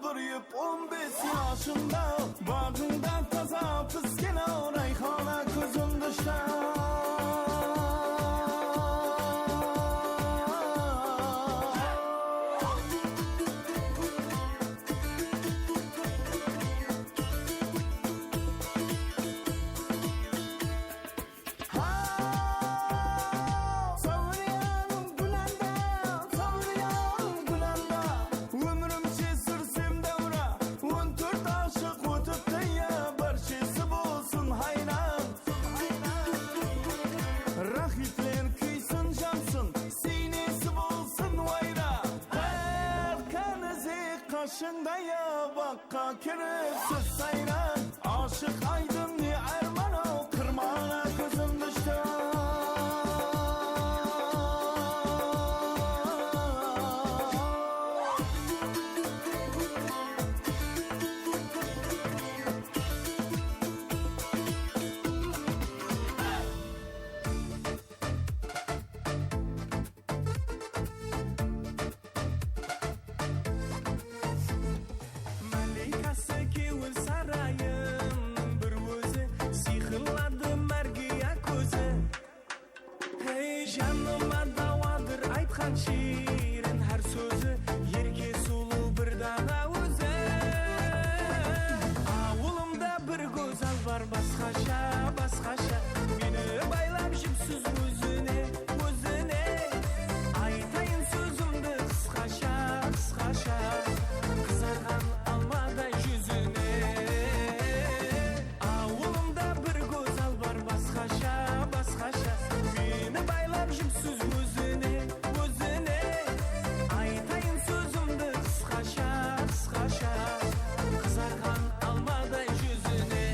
bir 15 yaşında. Bağından taza püskene rayhana gözüm düştü. Kaşında ya bakka kiripsiz sayran. Aşık aydın ne erman o kırmana gözüm düştü. Şiirin her sözü yerge sulu bir dana özü. Avulumda bir güzel var başkaşa başkaşa. Beni baylap jipsiz özüne özüne. Aytayın sözümde kıskaşa kıskaşa. Kızargan almadan yüzüne. Avulumda bir güzel var başkaşa başkaşa. Beni baylap jipsiz özüne. Aytayın sözümde kıskaşa kıskaşa. Kızargan almadan yüzüne.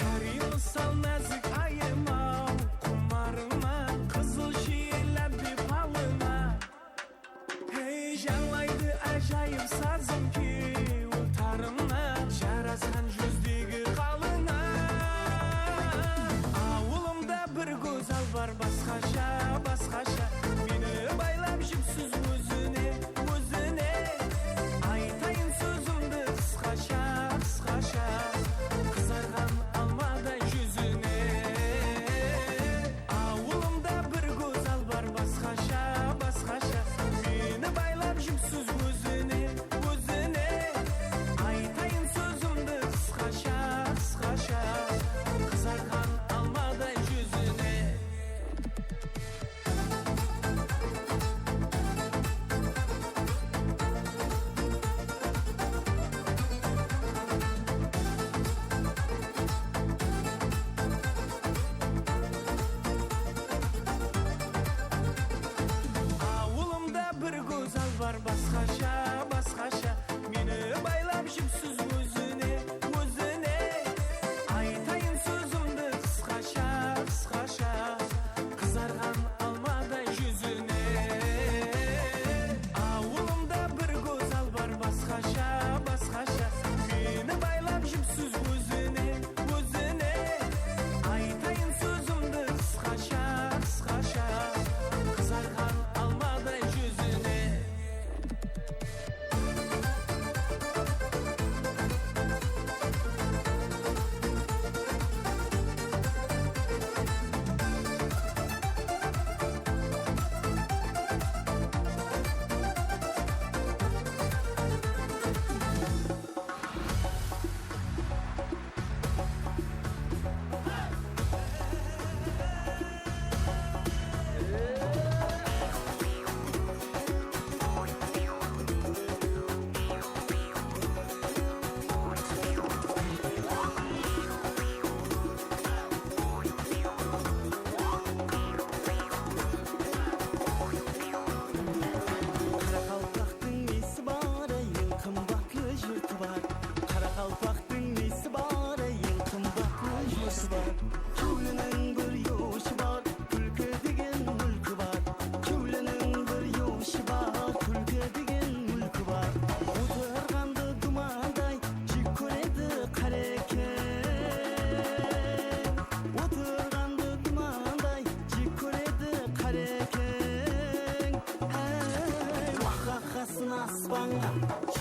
Karıyım sal nazik ayıma. Kumarıma kızıl şiirler bir palıma. Heyecanlaydı acayip sazım ki utarımla jaraskan yüzdегі қалыңа. Avulumda bir güzel var başkaşa başkaşa. Beni baylap jipsiz özüne özüne. Aytayın sözümde kıskaşa kıskaşa. Kızargan almadan yüzüne. Avulumda bir güzel var başkaşa başkaşa. Beni baylap jipsiz özüne özüne.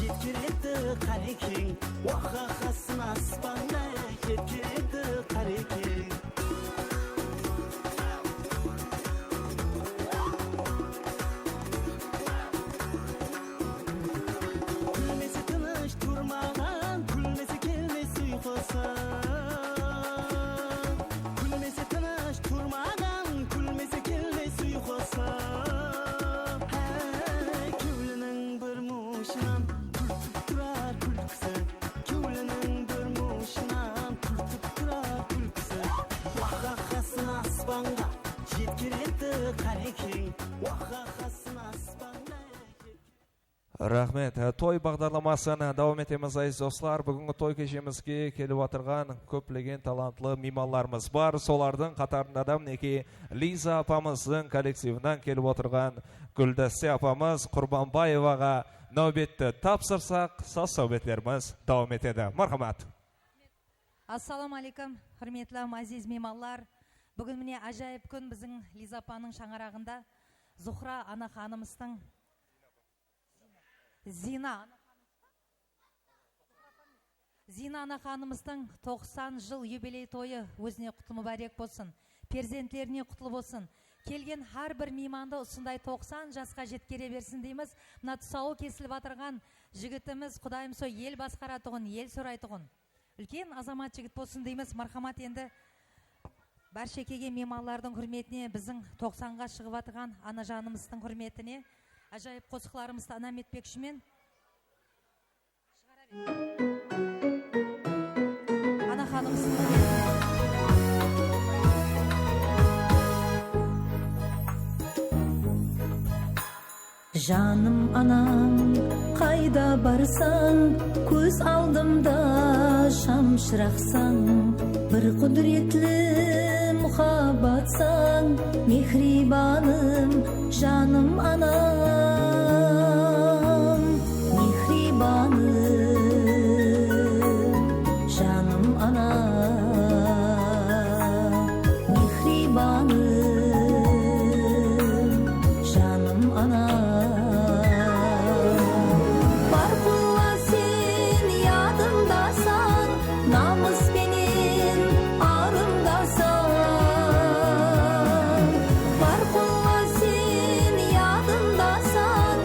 жеткіреді қарекең уақақасын аспанда жеткіреді қарекең күлмесе тыныш тұрмаған күлмесе келмес ұйқысы күлмесе тыныш тұрмаған күлмесе келмес ұйқысы кеулінің бір мұшынан күлтіп тұрар күлкісі кеулінің бір мұшынан күлтіп тұрар күлкісі уақақасын аспанға жеткіреді қарекең уақақасын аспанға Рахмет. Той бағдарламасын давам етеміз айыз достар. Бүгінгі той кешемізге келіп отырған көптеген талантлы меймандарымыз бар. Солардың қатарында да мінекей Лиза апамыздың коллективінен келіп отырған Гүлдәсте апамыз Құрбанбаеваға нәубетті тапсырсақ, сау-сәубетлеріміз давам етеді. Мархамат. Ассаламалейкум, құрметлі азиз меймандар. Бүгін міне ажайып күн біздің Лиза апаның шаңырағында Зухра ана ханымыздың Зина ана ханымыздың 90 жыл юбилей тойы өзіне құтлы мүбәрек болсын. Перзентлеріне құтлы болсын. Келген har бір мейманды осындай 90 жасқа жеткере берсін дейміз. Мына тұсауы кесіліп атырған жігітіміз Құдайым сол ел басқаратұғын, ел сұрайтұғын. Үлкен азамат жігіт болсын дейміз. Мархамат енді бәршекеге мейманлардың құрметіне, біздің 90-ға шығып атырған ана жанымыздың құрметіне ажайып қосықларымызды анам етпекшімен ана ханымыздың жаным анам қайда барсаң көз алдымда шамшырақсаң бір құдіретлі мұхаббатсаң мехрибаным жаным анам мехрибаным жаным анам мехрибаным жаным анам бар құла сен ядымдасаң намыспенен арымдасаң бар құла сен ядымдасаң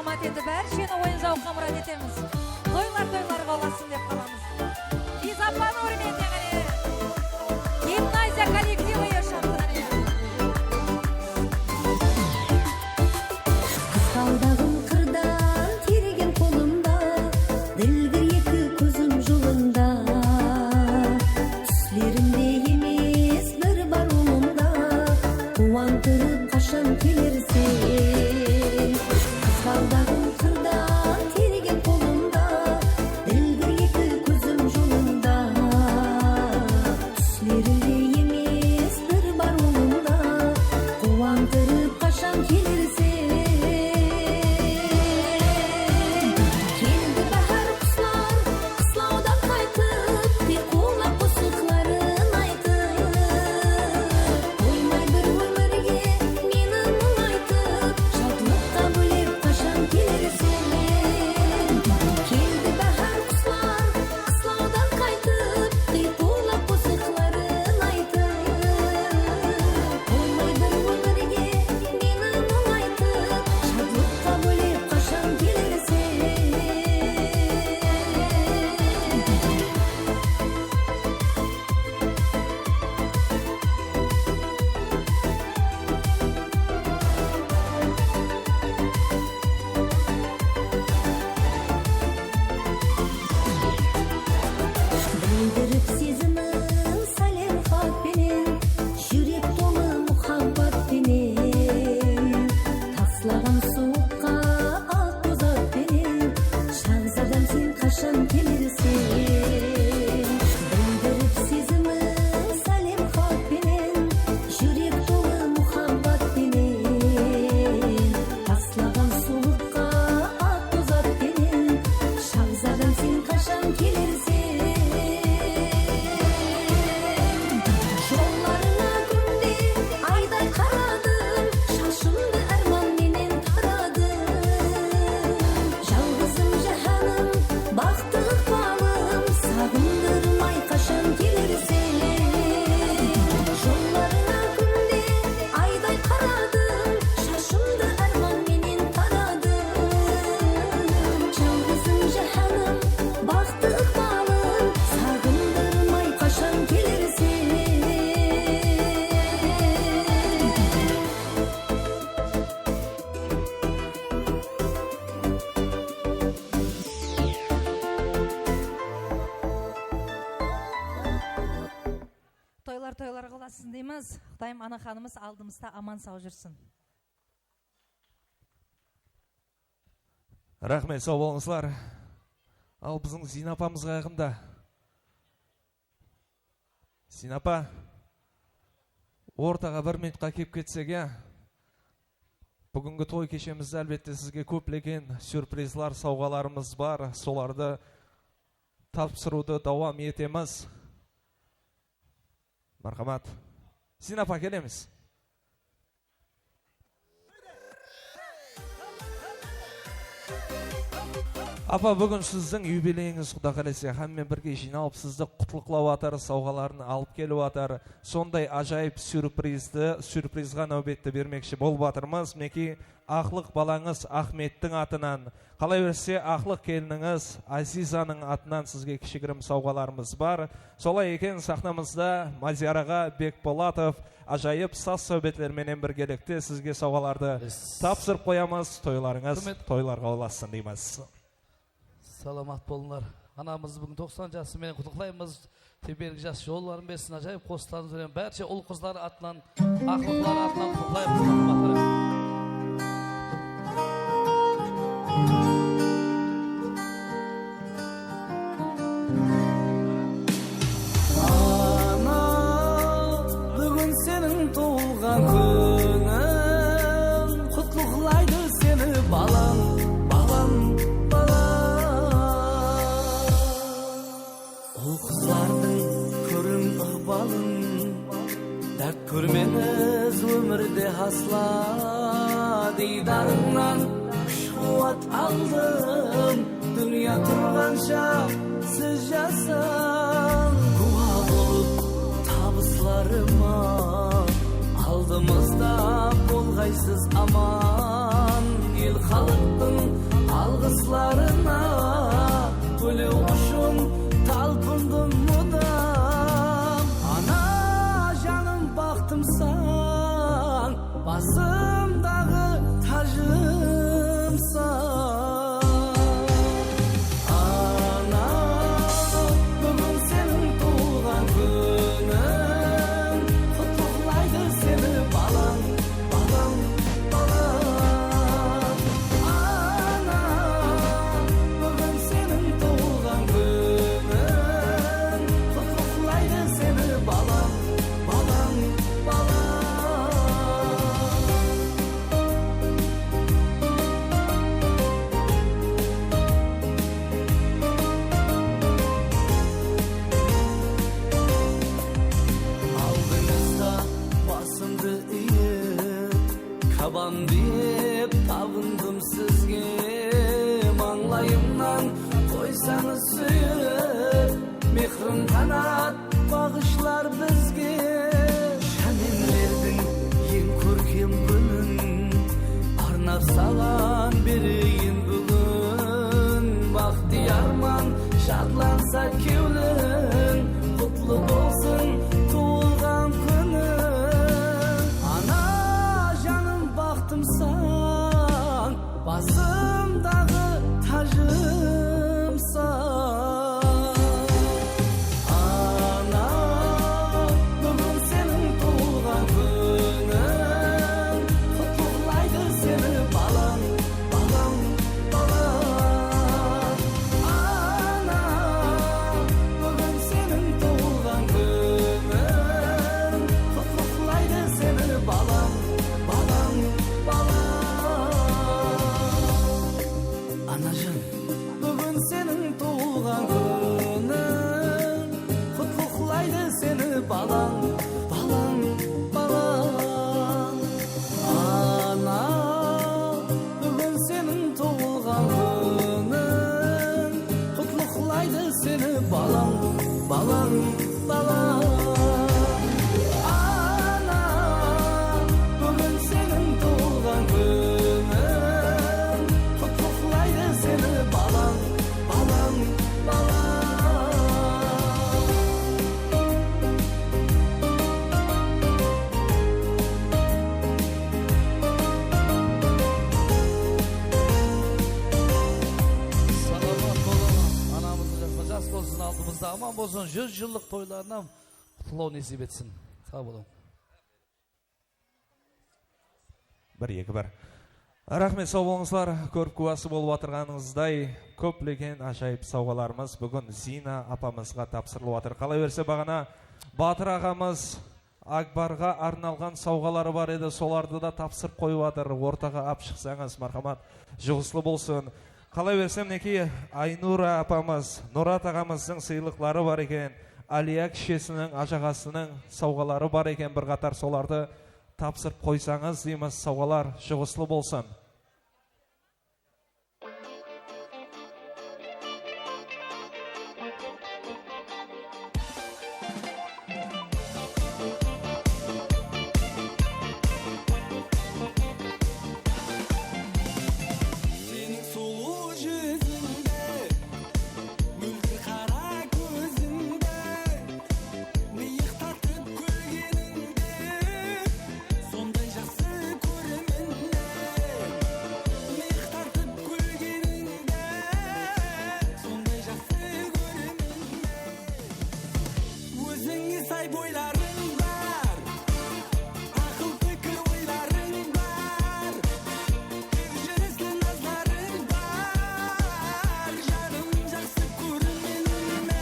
урмат етіп, әршені ойын зауққа мұрат етеміз. Тойлар боласын деп қаламыз. Изапаны урмете ғане. Гимназия коллективы ешамдығане. Қысқалдағым қырдан тереген қолымда, ділгір екі көзім жолында. Түслерімде емес бір бар ұлымда, қуантырып қашан келерсен. Қысқалдағым қырдан тереген қолымда, ділгір екі көзім жолында. Түслерімде емес бір бар ұлымда, қуантырып қашан келерсен. Келді бәһар құслар, қыслаудан қайтып, тек қолап қосықларын айтып. Қоймай бір өмірге мені мұңайтып, шаттыққа бөлеп қашан келерсен. Келді бәһар құслар, қыслаудан қайтып, тек қолап қосықларын айтып. Қоймай бір өмірге мені мұңайтып, шаттыққа бөлеп қашан келерсен. Білдіріп сезімін сәлем хатпенен, жүрек толы мұхаббатпенен. Таслаған суыққа ақ боз атпенен, шағзадам сен қашан келерсен. Білдіріп сезімін сәлем хатпенен, жүрек толы мұхаббатпенен. Таслаған суыққа ақ боз атпенен, шағзадам сен қашан келерсен. Жолларына күнде айдай қарадым, шашымды арманменен тарадым. Жалғызым жаһаным, бақыты ықпалым, сағындырмай қашан келерсен. Жолларына күнде айдай қарадым, шашымды арманменен тарадым. Жалғызым жаһаным, бақыты ықпалым, сағындырмай қашан келерсен. Тойлар қыласын дейміз. Құдайым ана ханымыз алдымызда аман сау жүрсін. Рахмет, сау болыңызлар. Ал біздің Зинапамызға ағында. Зинапа, ортаға бір минутқа кеп кетсек, бүгінгі той кешемізді әлбетте сізге көплеген сюрпризлар, сауғаларымыз бар. Соларды тапсыруды давам етеміз. Мархамат. Зинапа, келеміз. Апа, бүгін сіздің юбилейіңіз Құда қаласа, хаммен бірге жиналып сізді құтлықлау атары, сауғаларын алып келу атары, сондай ажайып сюрпризға нәубетті бермекші болып атырмыз. Мінекей ақлық балаңыз Ахметтің атынан, қалай өрсе ақлық келініңіз Азизаның атынан сізге кішігірім сауғаларымыз бар. Солай екен, сахнамызда Мазияраға Бекболатов ажайып саз сөйбетлерменен біргелікте сізге сауғаларды тапсырып қоямыз. Тойларыңыз тойларға оласын дейміз. Саламат болыңдар. Анамыз бүгін 90 жасымен құттықтаймыз. Тебелгі жас жолларын берсін, ажайып қостарын жүрген бәрше ұл қыздар атынан, ақылықлар атынан құттықтаймыз. Ана, бүгін сенің туылған күнің, құттықтайды сені балам, балам, балам. Ол қыздардың көрін ықпалын, дәрт көрмеңіз өмірде асла. Дидарыңнан күш қуат алдым, дүния тұрғанша сіз жасың. Куә болып табысларыма, алдымызда болғайсыз аман. Ел халықтың алғысларына гүлі ұшын талпындым мұдам. Ана жаным бақтымсан, басымдағы тажымсан. Ана бүгін сенің туған күнің, құттықтайды сені балаң, балаң, балаң. Ана бүгін сенің туған күнің, құттықтайды сені балаң, балаң, балаң. Алдыңызда басымды иіп, кабан деп табындым сізге. Маңлайымнан қойсаңыз сүйіп, мехрім қанат бағышлар бізге. Шәменлердің ең көркем күнін арнап саған берейін бүгін. Бақти арман шатланса кеулің, құтлы болсын туылған күнің. Ана жаным бақтымсан, басымдағы тажымсан. Ана бүгін сенің туған күнің, құттықтайды сені балаң, балаң, балаң. Ана бүгін сенің туған күнің, құттықтайды сені балаң, балаң, балаң. Анажан, бүгін сенің туған күнің, құттықтайды сені балаң, балаң, балаң. Ана бүгін сенің туған күнің, құттықтайды сені балаң, балаң, балаң. Ана бүгін сенің туған күнің, құттықтайды сені балаң, балаң, балаң. Саламат болыңыз. Анамыздың жасына жас болсын, алдымызда аман болсын, 100 жылдық тойларына құтлау несіп етсін. Сау болың. Бір, екі, бір. Рахмет, сау болыңызлар. Көріп куәсі болып отырғаныңыздай көптеген ажайып сауғаларымыз бүгін Зина апамызға тапсырылып отыр. Қалай берсе бағана Батыр ағамыз Акбарға арналған сауғалары бар еді, соларды да тапсырып қойып отыр. Ортаға ап шықсаңыз, мархамат, жұғыслы болсын. Қалай берсем неке Айнура апамыз, Нұрат ағамыздың сыйлықтары бар екен, Алия кішесінің, ажағасының сауғалары бар екен, бір қатар соларды тапсырып қойсаңыз дейміз, сауғалар жұғыслы болсын. Senin sulu yüzünde, mülkür kara gözünde, mıyık tartıp gülgeninde, sonday жақсы көрімінде. Mıyık tartıp gülgeninde, sonday жақсы көрімінде. Өзіңе сай бойларың бар, ақыл пікір ойларың бар, жүрісті назларың бар, жарым жақсы көрімінде.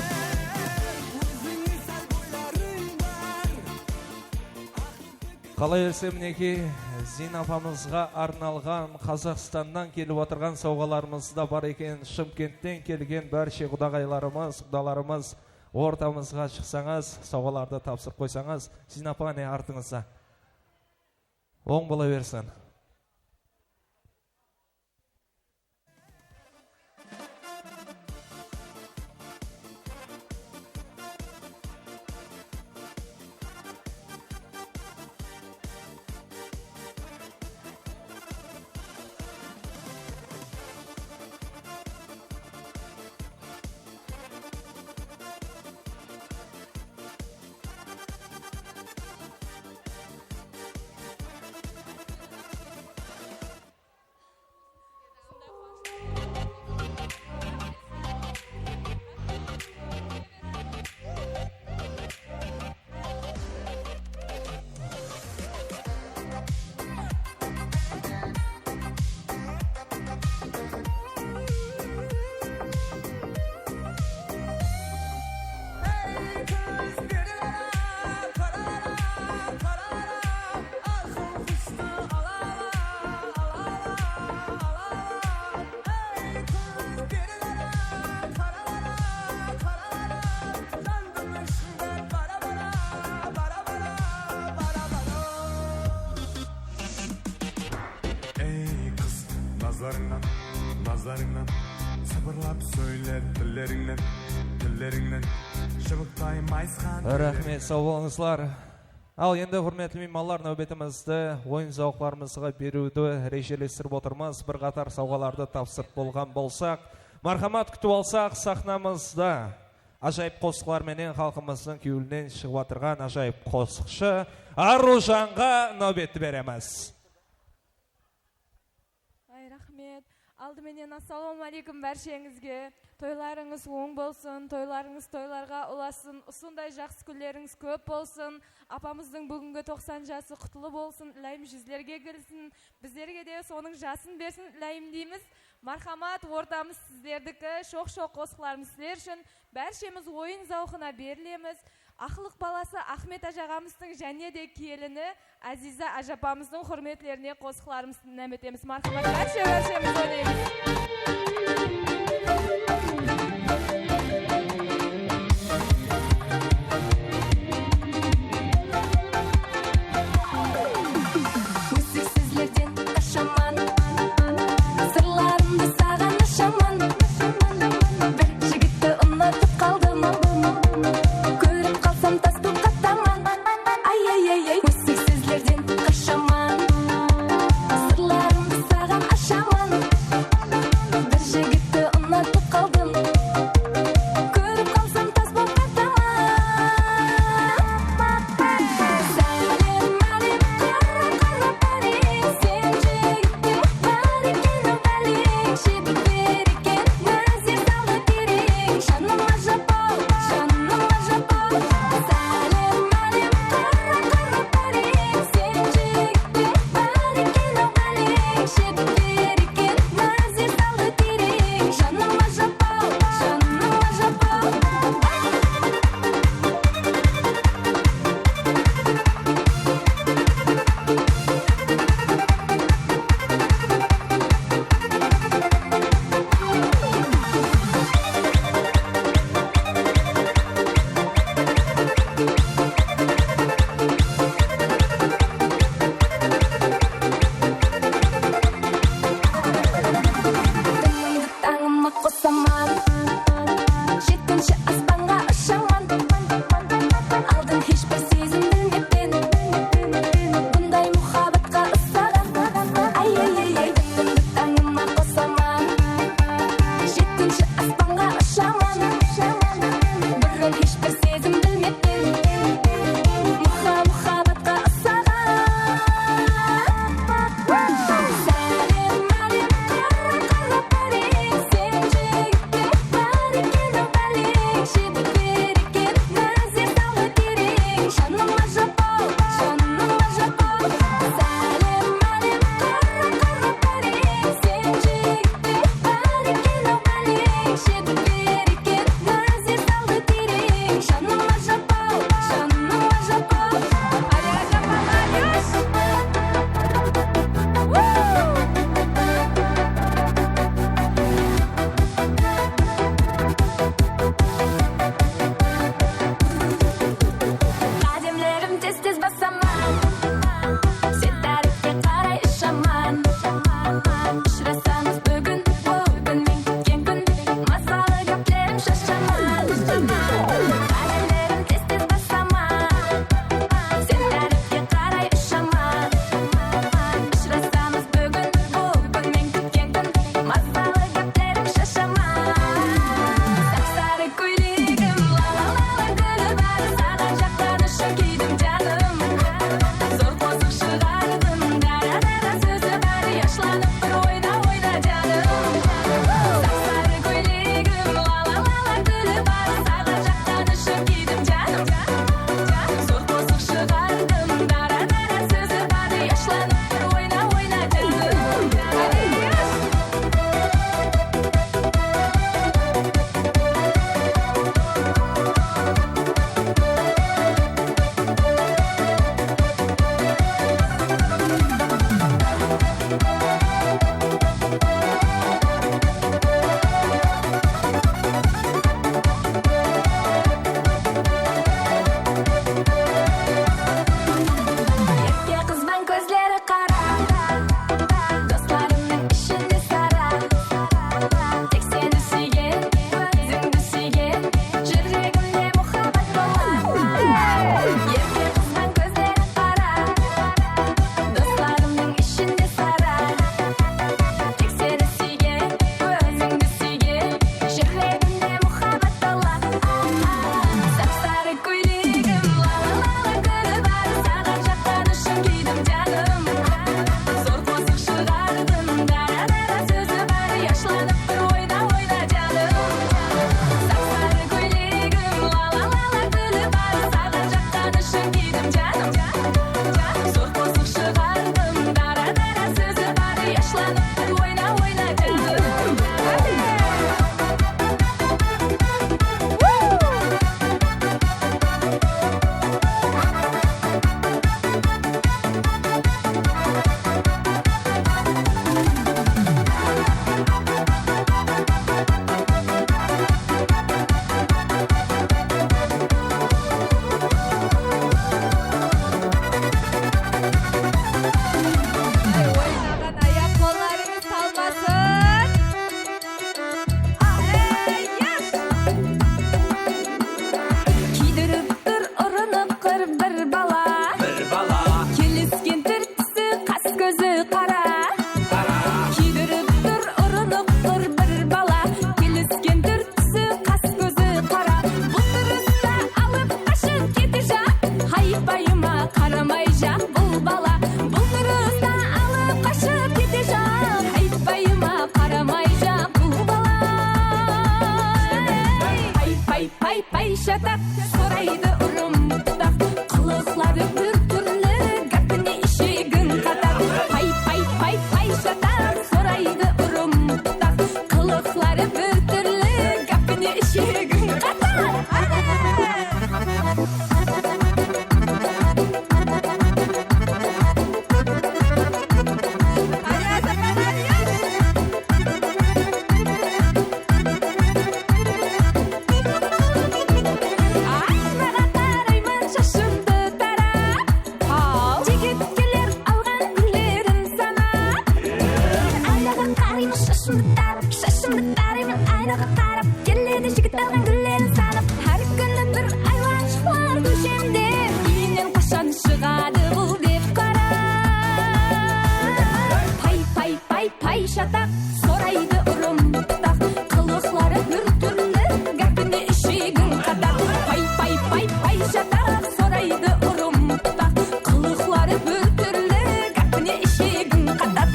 Өзіңе сай бойларың бар. Қалай берсе мінеки Зина апамызға арналған Қазақстаннан келіп отырған сауғаларымыз да бар екен. Шымкенттен келген бәрше құдағайларымыз, құдаларымыз ортамызға шықсаңыз, сауғаларды тапсырып қойсаңыз, Зина апа не артыңызда. Оң бола берсін. Ağızlarından sabırlap söyler dilleringden şыбıктay майысқан. Рахмет, сау болыңызлар. Ал енді құрметті меймандар, нәубетімізді ойын зауқларымызға беруді режелестіріп отырмыз. Bir қатар сауғаларды тапсырып болған болсақ, мархамат күтіп алсақ, сахнамызда ажайып қосықларменен халқымыздың күйілінен шығып отырған ажайып қосықшы Аружанға нәубетті береміз. Рахмет. Алдыменен ассаламу алейкум бәршеңізге. Тойларыңыз оң болсын, тойларыңыз тойларға ұласын, ұсындай жақсы күллеріңіз көп болсын. Апамыздың бүгінгі 90 жасы құтылы болсын, ләйім жүзлерге кірсін, біздерге де соның жасын берсін, ләйім дейміз. Мархамат, ортамыз сіздердікі, шоқ-шоқ қосқыларымыз сіздер үшін, бәршеміз ойын зауқына берілеміз. Ақылық баласы Ахмет ажағамыздың және де келіні Азиза ажапамыздың құрметлеріне қосқыларымызды нәметеміз. Мархамат, бәршеміз ойнаймыз. қара күйдіріп тұр ұрынып тұр бір бала келіскен түсі қас көзі қара бұлдырыста алып қашып кете жақ хайпайыма қарамай жақ бұл бала бұлдырыста алып қашып кете жақ хайпайыма қарамай жақ бұл бала пай шатақ сорайды ұрымтақ қылықлары бір түрлі гәпіне ішегін қатар пай шатақ сорайды ұрымтақ қылықлары бір түрлі гәпіне ішегін қатар шашымды тараймын айнаға қарап келеді жігіт алған гүлдерін санап әр күні бір айлан шықлар көшемде үйінен қашан шығады бұл деп қара пай шатақ сорайды ұрымтақ қылықлары бір түрлі гәпіне ішегін қатар пай шатақ сорайды ұрымтақ қылықлары бір түрлі гәпіне ішегін қатар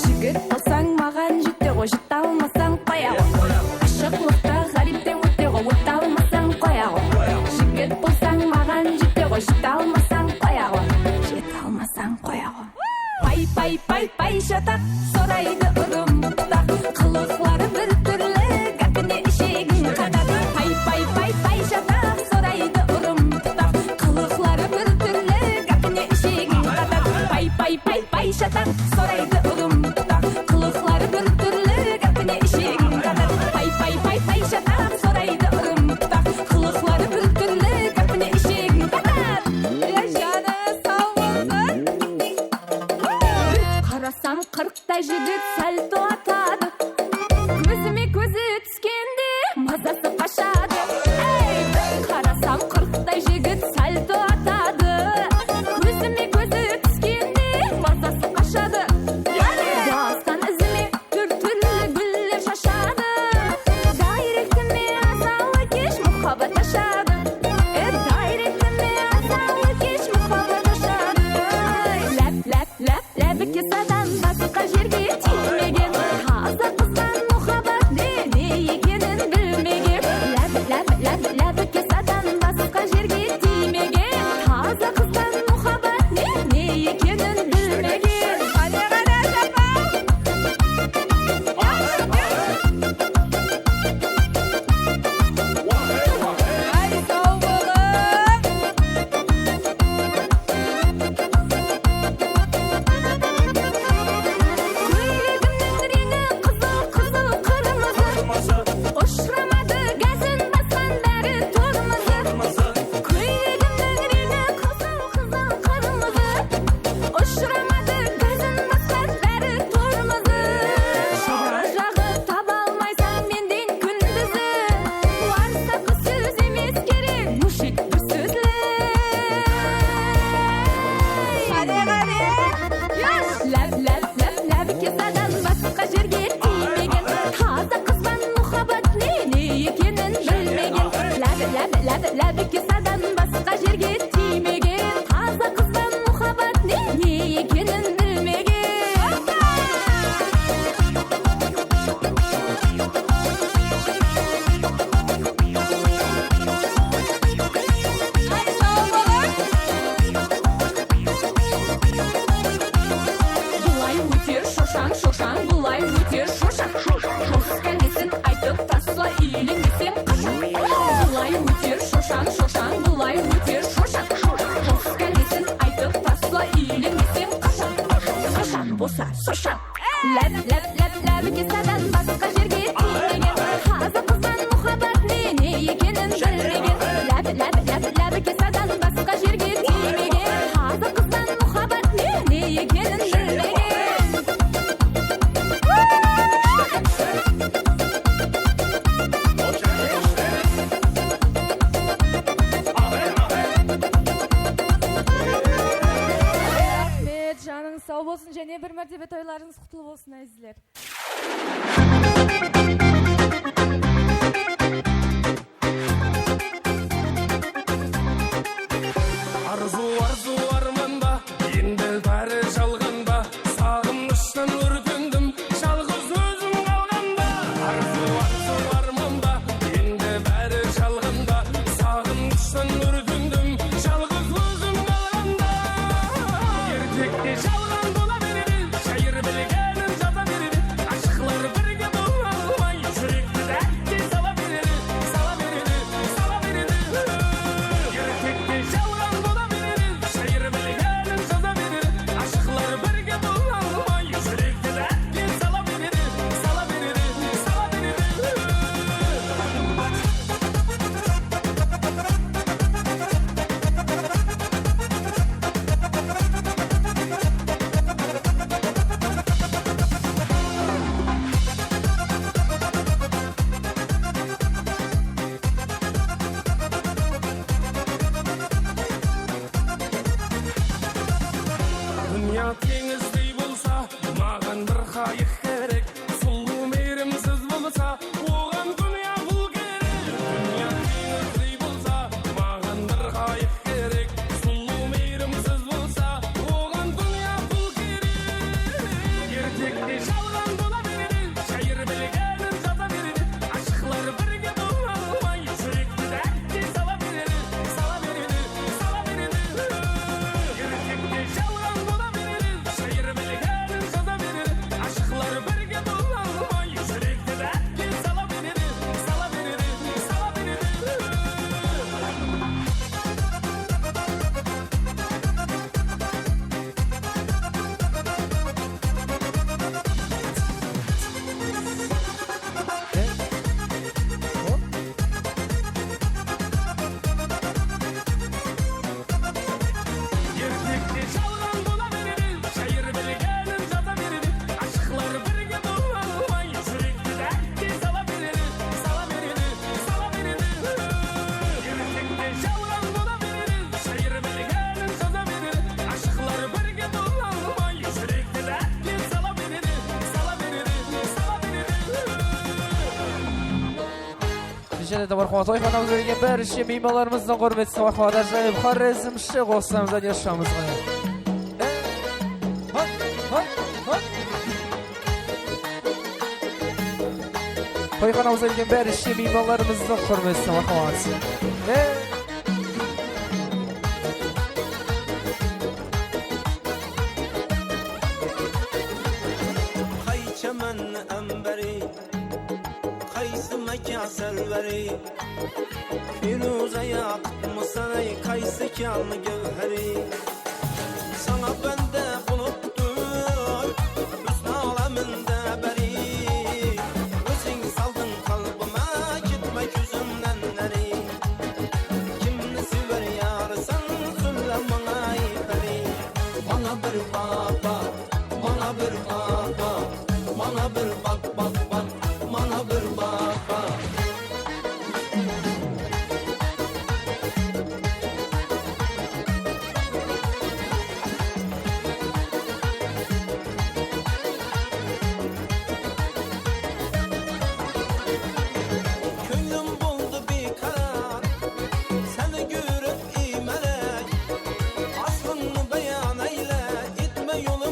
жігіт болсаң маған жете ғой жете алмасаң қоя ғой ашықлықта ғарипте өте ғой өте алмасаң қоя ғой жігіт болсаң маған жете ғой жете алмасаң қоя ғой жете алмасаң қоя ғой пай шатақ сорайды ұрымтақ қылықлары бір түрлі гәпіне ішегін қатар пай шатақ сорайды ұрымтақ қылықлары бір түрлі гәпіне ішегін қатар пай шатақ сорайды ұрымтақ қылықлары бір түрлі гәпіне ішегін қатар пай шатақ сорайды ұрымтақ қылықлары бір түрлі гәпіне ішегін қатар жаны сау болсын қарасам қырықтай жігіт сәл туатады көзіме көзі түскенде мазасы қашады қарасам қырықтай жігіт сәл туатады көзіме көзі түскенде мазасы қашады басқан ізіме түрлі гүлдер шашады дайректіме азалы кеш мұхаббат ашады дайректіме азалы кеш мұхаббат ашады ләбіке садан басқа жерге тимеген таза қыздан мұхаббат не екенін білмеген ләбіке садан басқа жерге тимеген таза қыздан мұхаббат не екенін білмеген ләбіке садан басқа жерге тимеген таза қыздан мұхаббат не екенін білмеген бұлай өтер шошаң бұлай өтер шошаң кәлесін айтып тасла үйленбесем қашан бұлай өтер шошаң бұлай өтер шошаң кәлесін айтып тасла үйленбесем қашан болса шошаң ләбіке садан басқа жерге тимеген таза қыздан мұхаббат не екенін білмеген ләбіке садан басқа жерге тимеген Toylarınız sağ olsun, және bir mərtebe toylarınız құтлы болсын әзілер. Arzu armanda, енді бәрі жалғанда, сағыныштан өртендім, жалғыз өзім қалғанда. Арзу арманда, енді бәрі жалғанда, сағыныштан өртендім, жалғыз өзім қалғанда. Ертекте жалған бола береді, шайыр білгенін жата береді, ашықлар бірге бола алмай, жүректі дәтке сала береді, сала береді, сала береді. Ертекте жалған бола береді, шайыр білгенін жата береді, ашықлар бірге бола алмай, жүректі дәтке сала береді, сала береді, сала береді. Dünya tеңіздей болса, маған бір қайық керек. Сұлу мейірімсіз болса, оған дүния бұл керек. Dünya tеңіздей болса, маған бір қайық керек. Сұлу мейірімсіз болса, оған дүния бұл керек. Ертекте жалған бола береді, шайыр білгенін жата береді, ашықлар бірге бола алмай, жүректі дәтке сала береді, сала береді, сала береді. Ертекте жалған бола береді, шайыр білгенін жата береді, ашықлар бірге бола алмай, жүректі дәтке сала береді, сала береді, сала береді. Ертекте жалған бола береді, шайыр білгенін жата береді, ашықлар бірге бола алмай, жүректі дәтке сала береді, сала береді, сала береді. Ертекте жалған бола береді, шайыр білгенін жата береді, ашықлар бірге бола алмай, жүректі дәтке сала береді, сала береді, сала береді. Және де барқуа тойханамыз берген бәріше меймандарымыздың құрметті сабақларда және Хорезмші қоссамыз және шамызға. Тойханамыз берген бәріше меймандарымыздың құрметті сабақларда. Qaychaman ambari, qaysi maka salvari, Firuza yaqmısanay, qaysi kalmi gevheri. Sana bende buluttur, hüsn aleminde beri, özün saldın kalbime, gitme gözümden neri. Kimni sever yarsan, söyle bana iperi. Bana bir baba, bana bir baba, bana bir bak bak bak, bana bir baba. Könlüm buldu bir karar, seni görüp imelek, aslını beyan eyle, itme yolu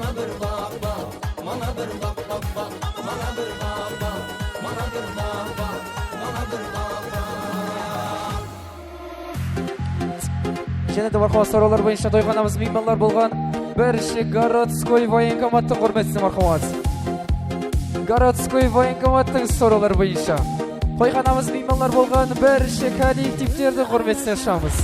Mana bir bak bak, mana bir bak bak bak, mana bir bak bak, mana bir bak bak, mana bir bak bak. Және де мархабат сораулар бойынша тойханамыз меймандар болған бірінші городской военкоматтың құрметті мархабат. Городской военкоматтың сораулар бойынша тойханамыз меймандар болған бірінші коллективтерді құрметті шамыз.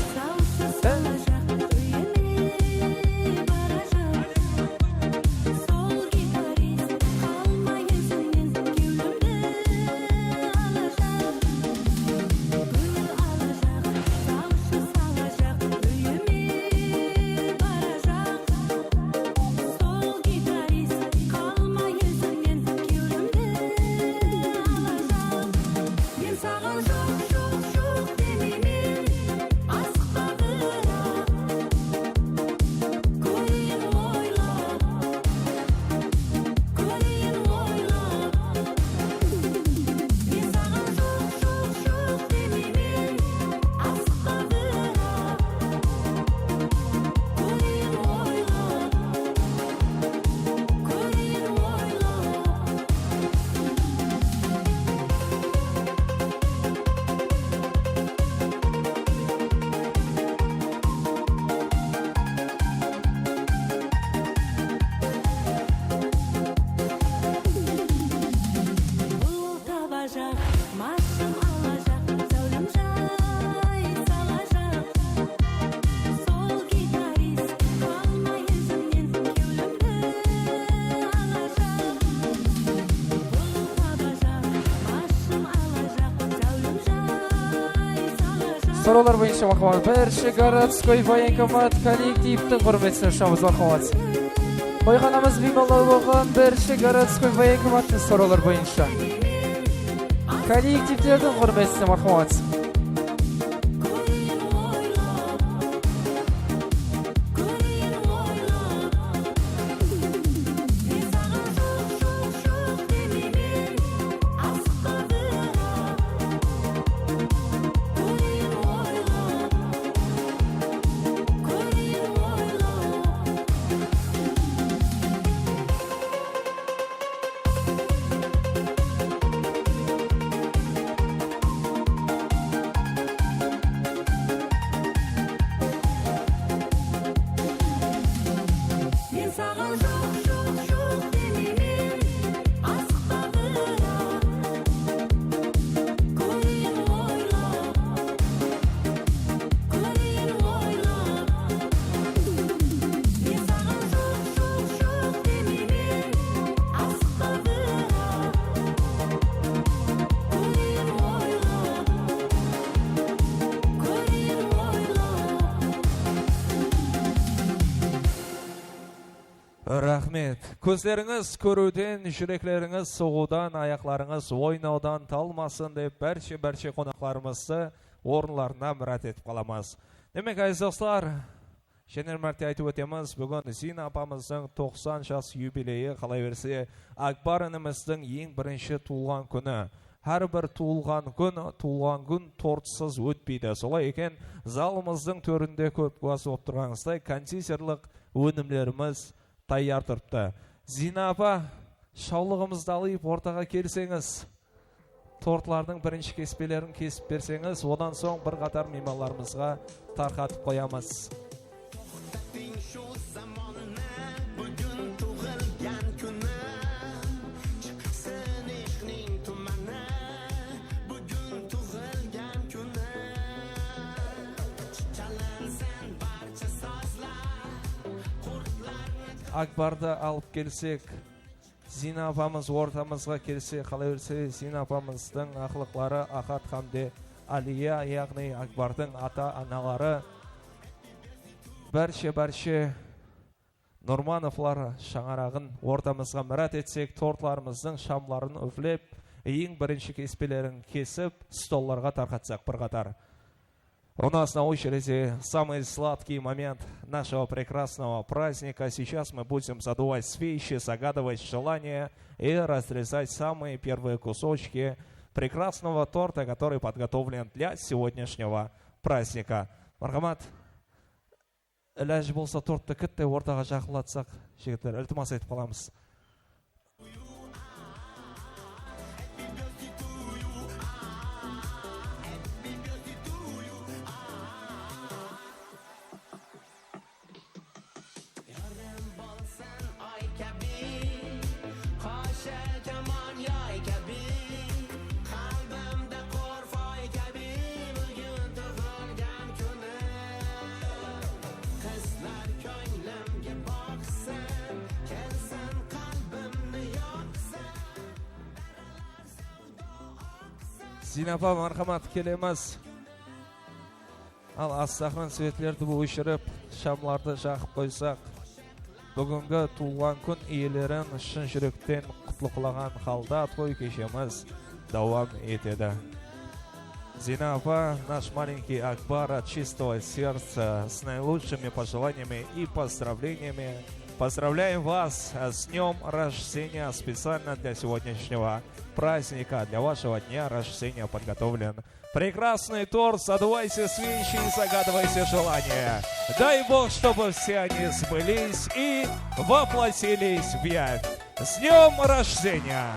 Сораулар бойынша мархабат. Бірінші городской военкомат коллективтің құрметті шамыз мархабат. Тойханамыз меймандар болған бірінші городской военкоматтың сораулар бойынша коллективтердің құрметті мархабат. Рахмет. Көздеріңіз көруден, жүректеріңіз соғудан, аяқларыңыз ойнаудан талмасын деп бәрше қонақларымызды орынларына мұрат етіп қаламыз. Демек, әзіз достар, Женер мәрте айтып өтеміз, бүгін Зина апамыздың 90 жас юбилейі, қалай берсе, Акбар ініміздің ең бірінші туылған күні. Әрбір туылған күн тортсыз өтпейді. Солай екен, залымыздың төрінде көп куәсі болып тұрғаныңыздай кондитерлік өнімдеріміз таяр тұрыпты. Зина апа, шаулығымызды алып ортаға келсеңіз, тортлардың бірінші кеспелерін кесіп берсеңіз, одан соң бір қатар меймандарымызға тарқатып қоямыз. Акбарды алып келсек, Зина апамыз ортамызға келсе, қалай өрсе, Зина апамыздың ақылықлары Ахат Хамде Алия, яғни Акбардың ата-аналары бәрше Нұрмановлар шаңарағын ортамызға мұрат етсек, тортларымыздың шамларын үфлеп, ең бірінші кеспелерін кесіп, столларға тарқатсақ бір қатар. У нас на очереди самый сладкий момент нашего прекрасного праздника. Сейчас мы будем задувать свечи, загадывать желания и разрезать самые первые кусочки прекрасного торта, который подготовлен для сегодняшнего праздника. Мархамат, iloj bo'lsa tortni kitta o'rtaga жақындатсақ, жігіттер, iltimos etib qolamiz. Zinapa marhamat kelemiz. Al astaqran svetlerdi bu o'chirib, shamlarni yoqib qo'ysak, bugungi tug'ilgan kun egalarin shin yurakdan qutlug'lagan holda to'y kechamiz davom etadi. Zinapa, наш маленький Акбар от чистого сердца, с наилучшими пожеланиями и поздравлениями. Поздравляем вас с днем рождения специально для сегодняшнего праздника. Для вашего дня рождения подготовлен прекрасный торт. Задувайте свечи и загадывайте желания. Дай Бог, чтобы все они сбылись и воплотились в явь. С днем рождения!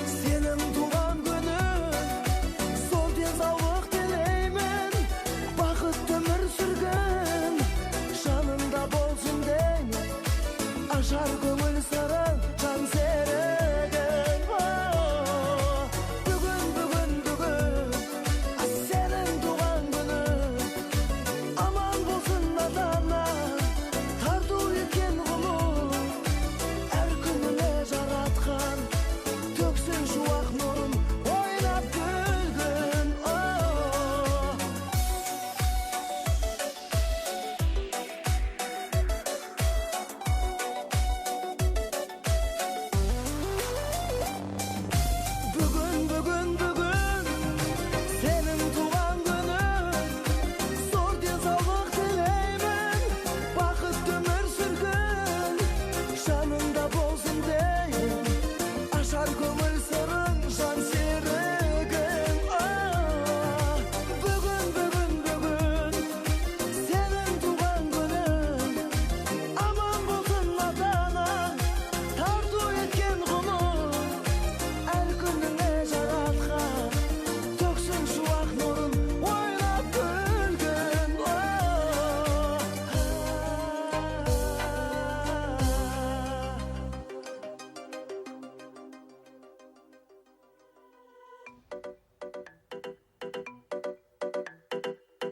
Сенің туған күнің, сол денсаулық тілеймін.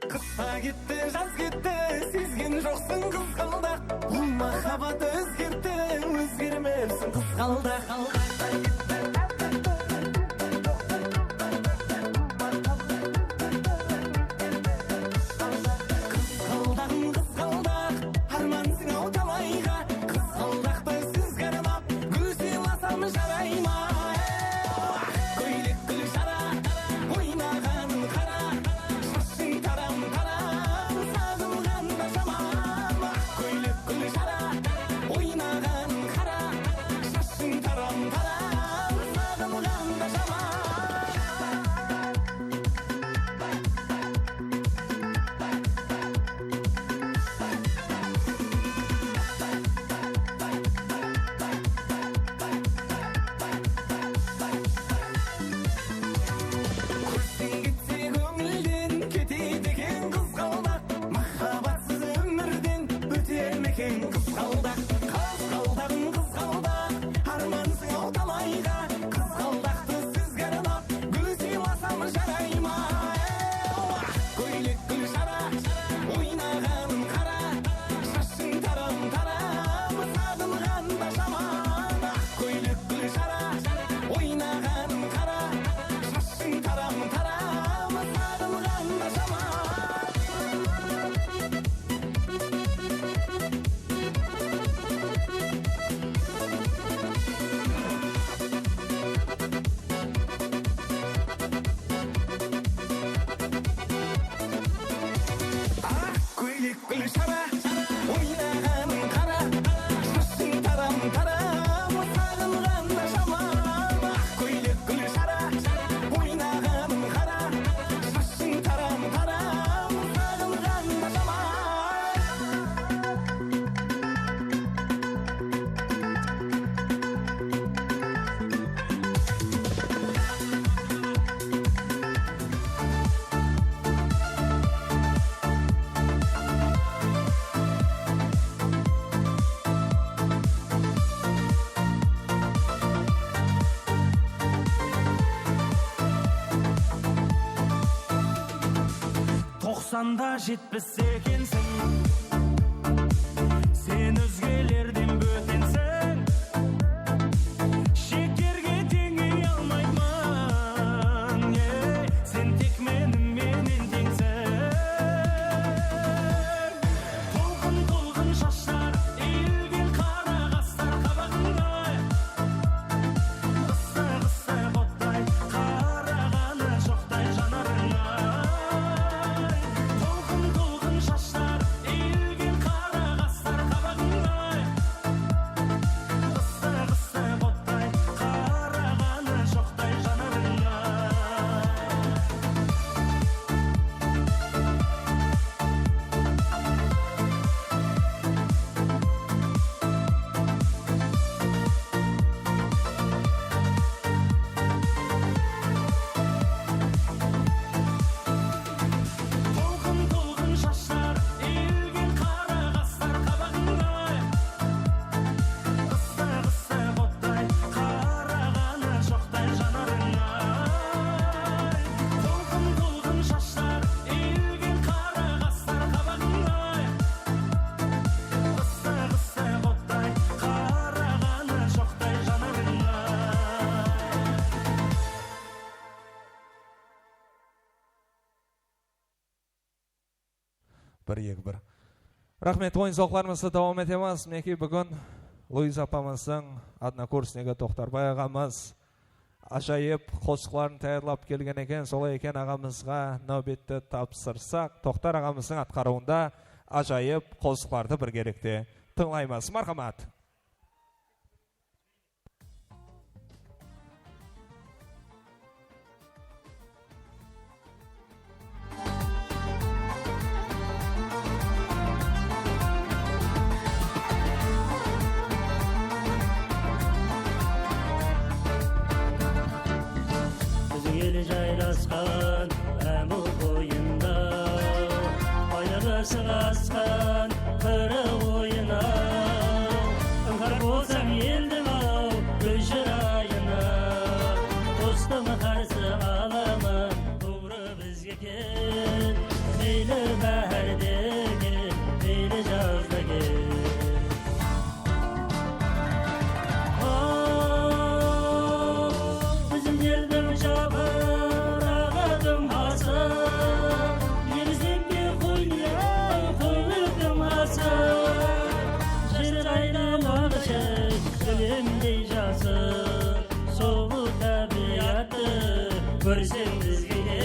Kısa gitti, jaz gitti, sizgen жоқсың қызғалдақ. Бұл махаббат өзгерді, өзгермепсің қызғалдақ. Санда жетпіс екенсің, сен өзгелерден бөтенсің, шекерге теңей алмаймын, сен тек менімен теңсің. Толқын шаштар, иілген қара қастар қабағыңда, қысса оттай, қарағаны жоқтай жанарыңа. бір. Рахмет, ойын соқларымызды давам етеміз. Мінекей бүгін Луиза апамыздың однокурснигы Тоқтарбай ағамыз ажайып қосқыларын тәйірлап келген екен. Солай екен, ағамызға нәубетті тапсырсақ, Тоқтар ағамыздың атқаруында ажайып қосқыларды бір керекте тыңлаймыз. Мархамат. Жайласқан әмі бойында, айналасы асқан қыры ойына, ыңғар болсам елдің ау көз жырайына, достым қарсы аламын, туғры бізге кел. meyli bahardagi meyli yozdagi bizim yerdim şapırağıdım hasıl yemizim bir koyluydum hasıl Şırayla ağışır ölümde jasır soğuk tabiatı görsem dizgini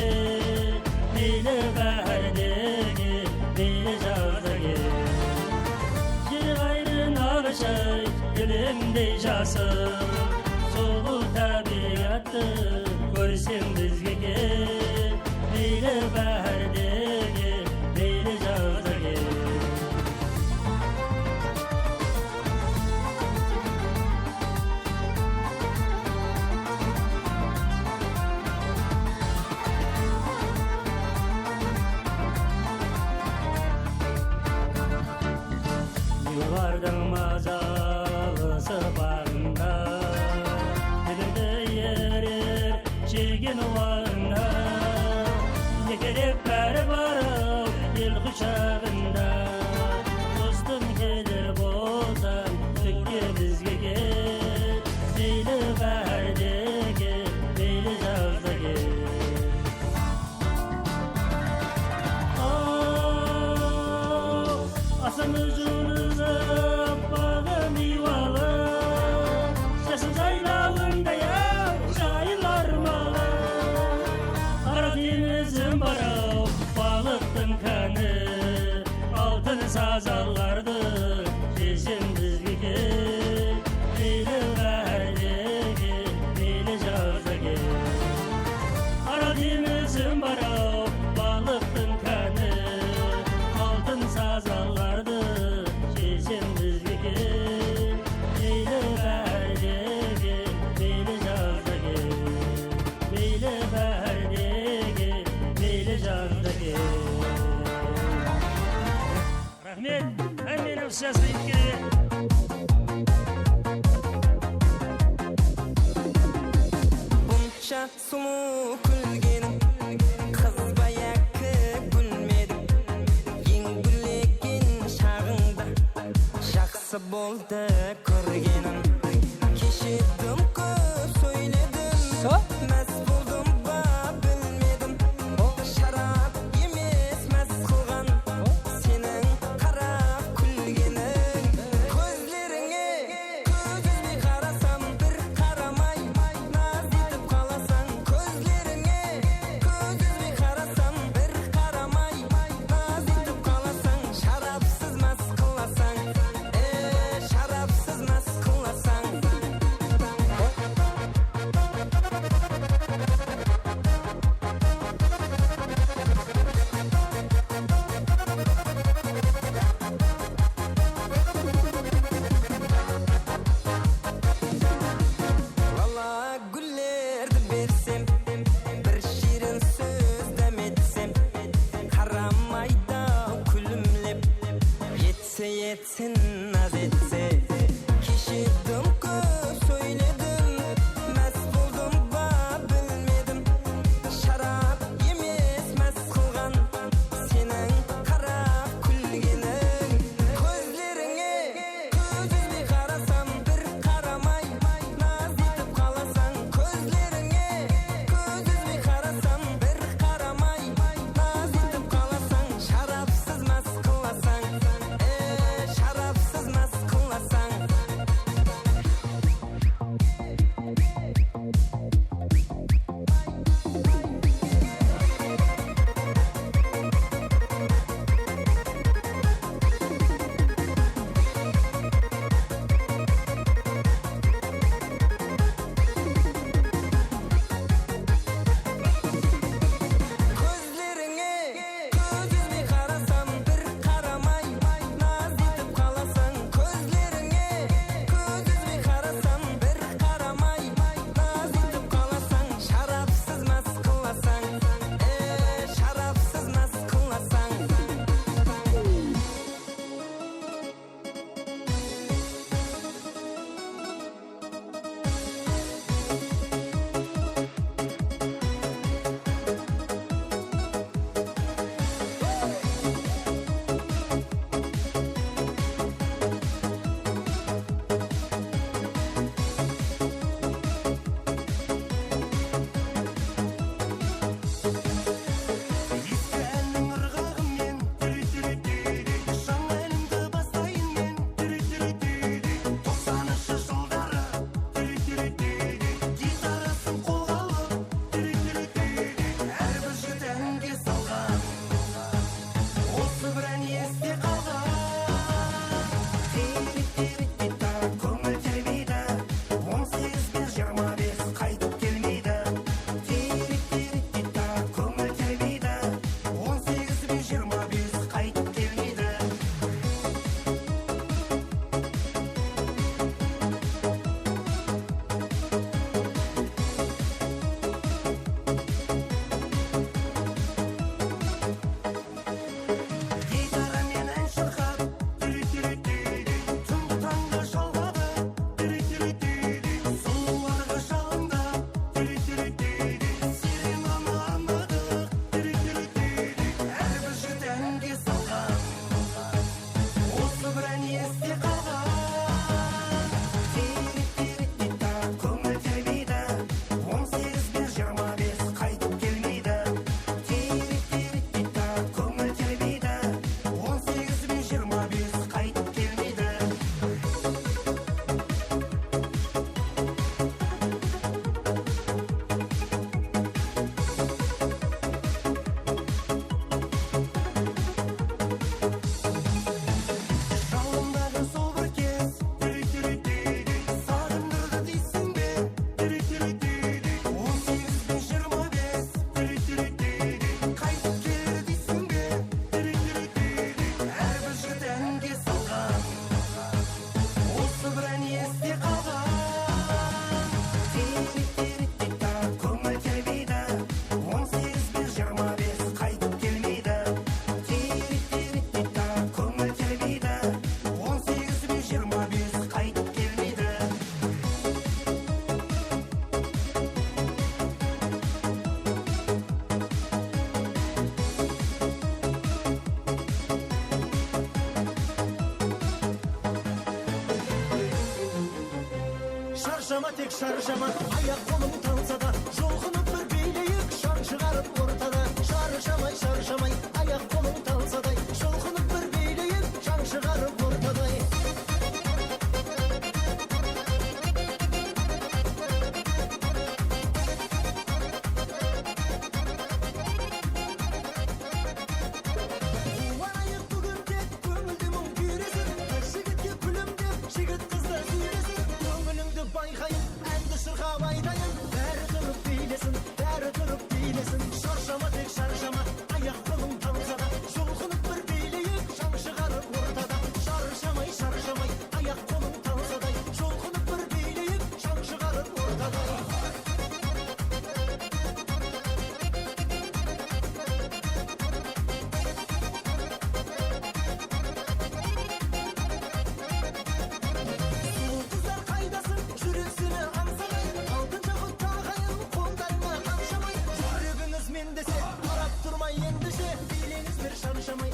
meyli bahardagi meyli yozdagi Şırayla ağışır ölümde jasır soğuk tabiatı görsem dizgini meyli bahardagi meyli yozdagi Yıllardan mazalısı bağında Dilinde yerir çirgin oğlanına Ne gerek beri varıp dil kuşağında Dostum gelir bozan tükke bizge gel Meyli bahardagi meyli yozdagi Asam ucunuzda bağım yuvalı Sesim zaylağında ya şairlar malı Karadeniz'in barı balıktın kanı Altın sazallardı sesim dizgigi Meyli bahardagi meyli yozdagi Karadeniz'in barı balıktın kanı Altın sazallardı sesim dizgigi Meyli bahardagi meyli yozdagi Meyli bahardagi meyli yozdagi Rahmet, hem benim sesli Buncha sulu kulgenim Kız bayakı gülmedim Yengülegen şağında Жақсы болды көргенім Кешедім көп сөйледім Мәз болдым ба білмедім Шарап емес мәз қылған Сенің қарап күлгенің Көзлеріңе көз үзбей қарасам бір қарамай Наз етіп қаласаң Көзлеріңе көз үзбей қарасам бір қарамай Наз етіп қаласаң Шарапсыз мәз қыласаң Şarapsız мәз қыласаң Бала гүлдерді берсем Бір ширин сөз дәметсем Қарамайда күлімлеп Етсе етсін наз етсе Кешедім көп сөйледім Мәз болдым ба білмедім Шарап емес мәз қылған Сенің қарап күлгенің Көзлеріңе көз үзбей қарасам бір қарамай Наз етіп қаласаң Көзлеріңе көз үзбей қарасам бір қарамай Наз етіп қаласаң Шарапсыз мәз қыласаң Шарапсыз мәз Şarşama tek şarşama ayak kolum tansa da Jolğunup bir beyleyip şan çıkarıp ortada Şarşamay şarşamay ayak kolum tansa da Jolğunup bir beyleyip şan çıkarıp ortada Şarşama tek şarşama ayak kolum tansa da Jolğunup bir beyleyip şan çıkarıp ortada Şarşamay şarşamay ayak kolum tansa da Jolğunup bir beyleyip şan çıkarıp ortada Kızlar kaydasın jürisini ansagay Altınca kutağayın kollarına kamşamay Jürübünüz mendese Arap durmay endişe Bileniz bir şarşamay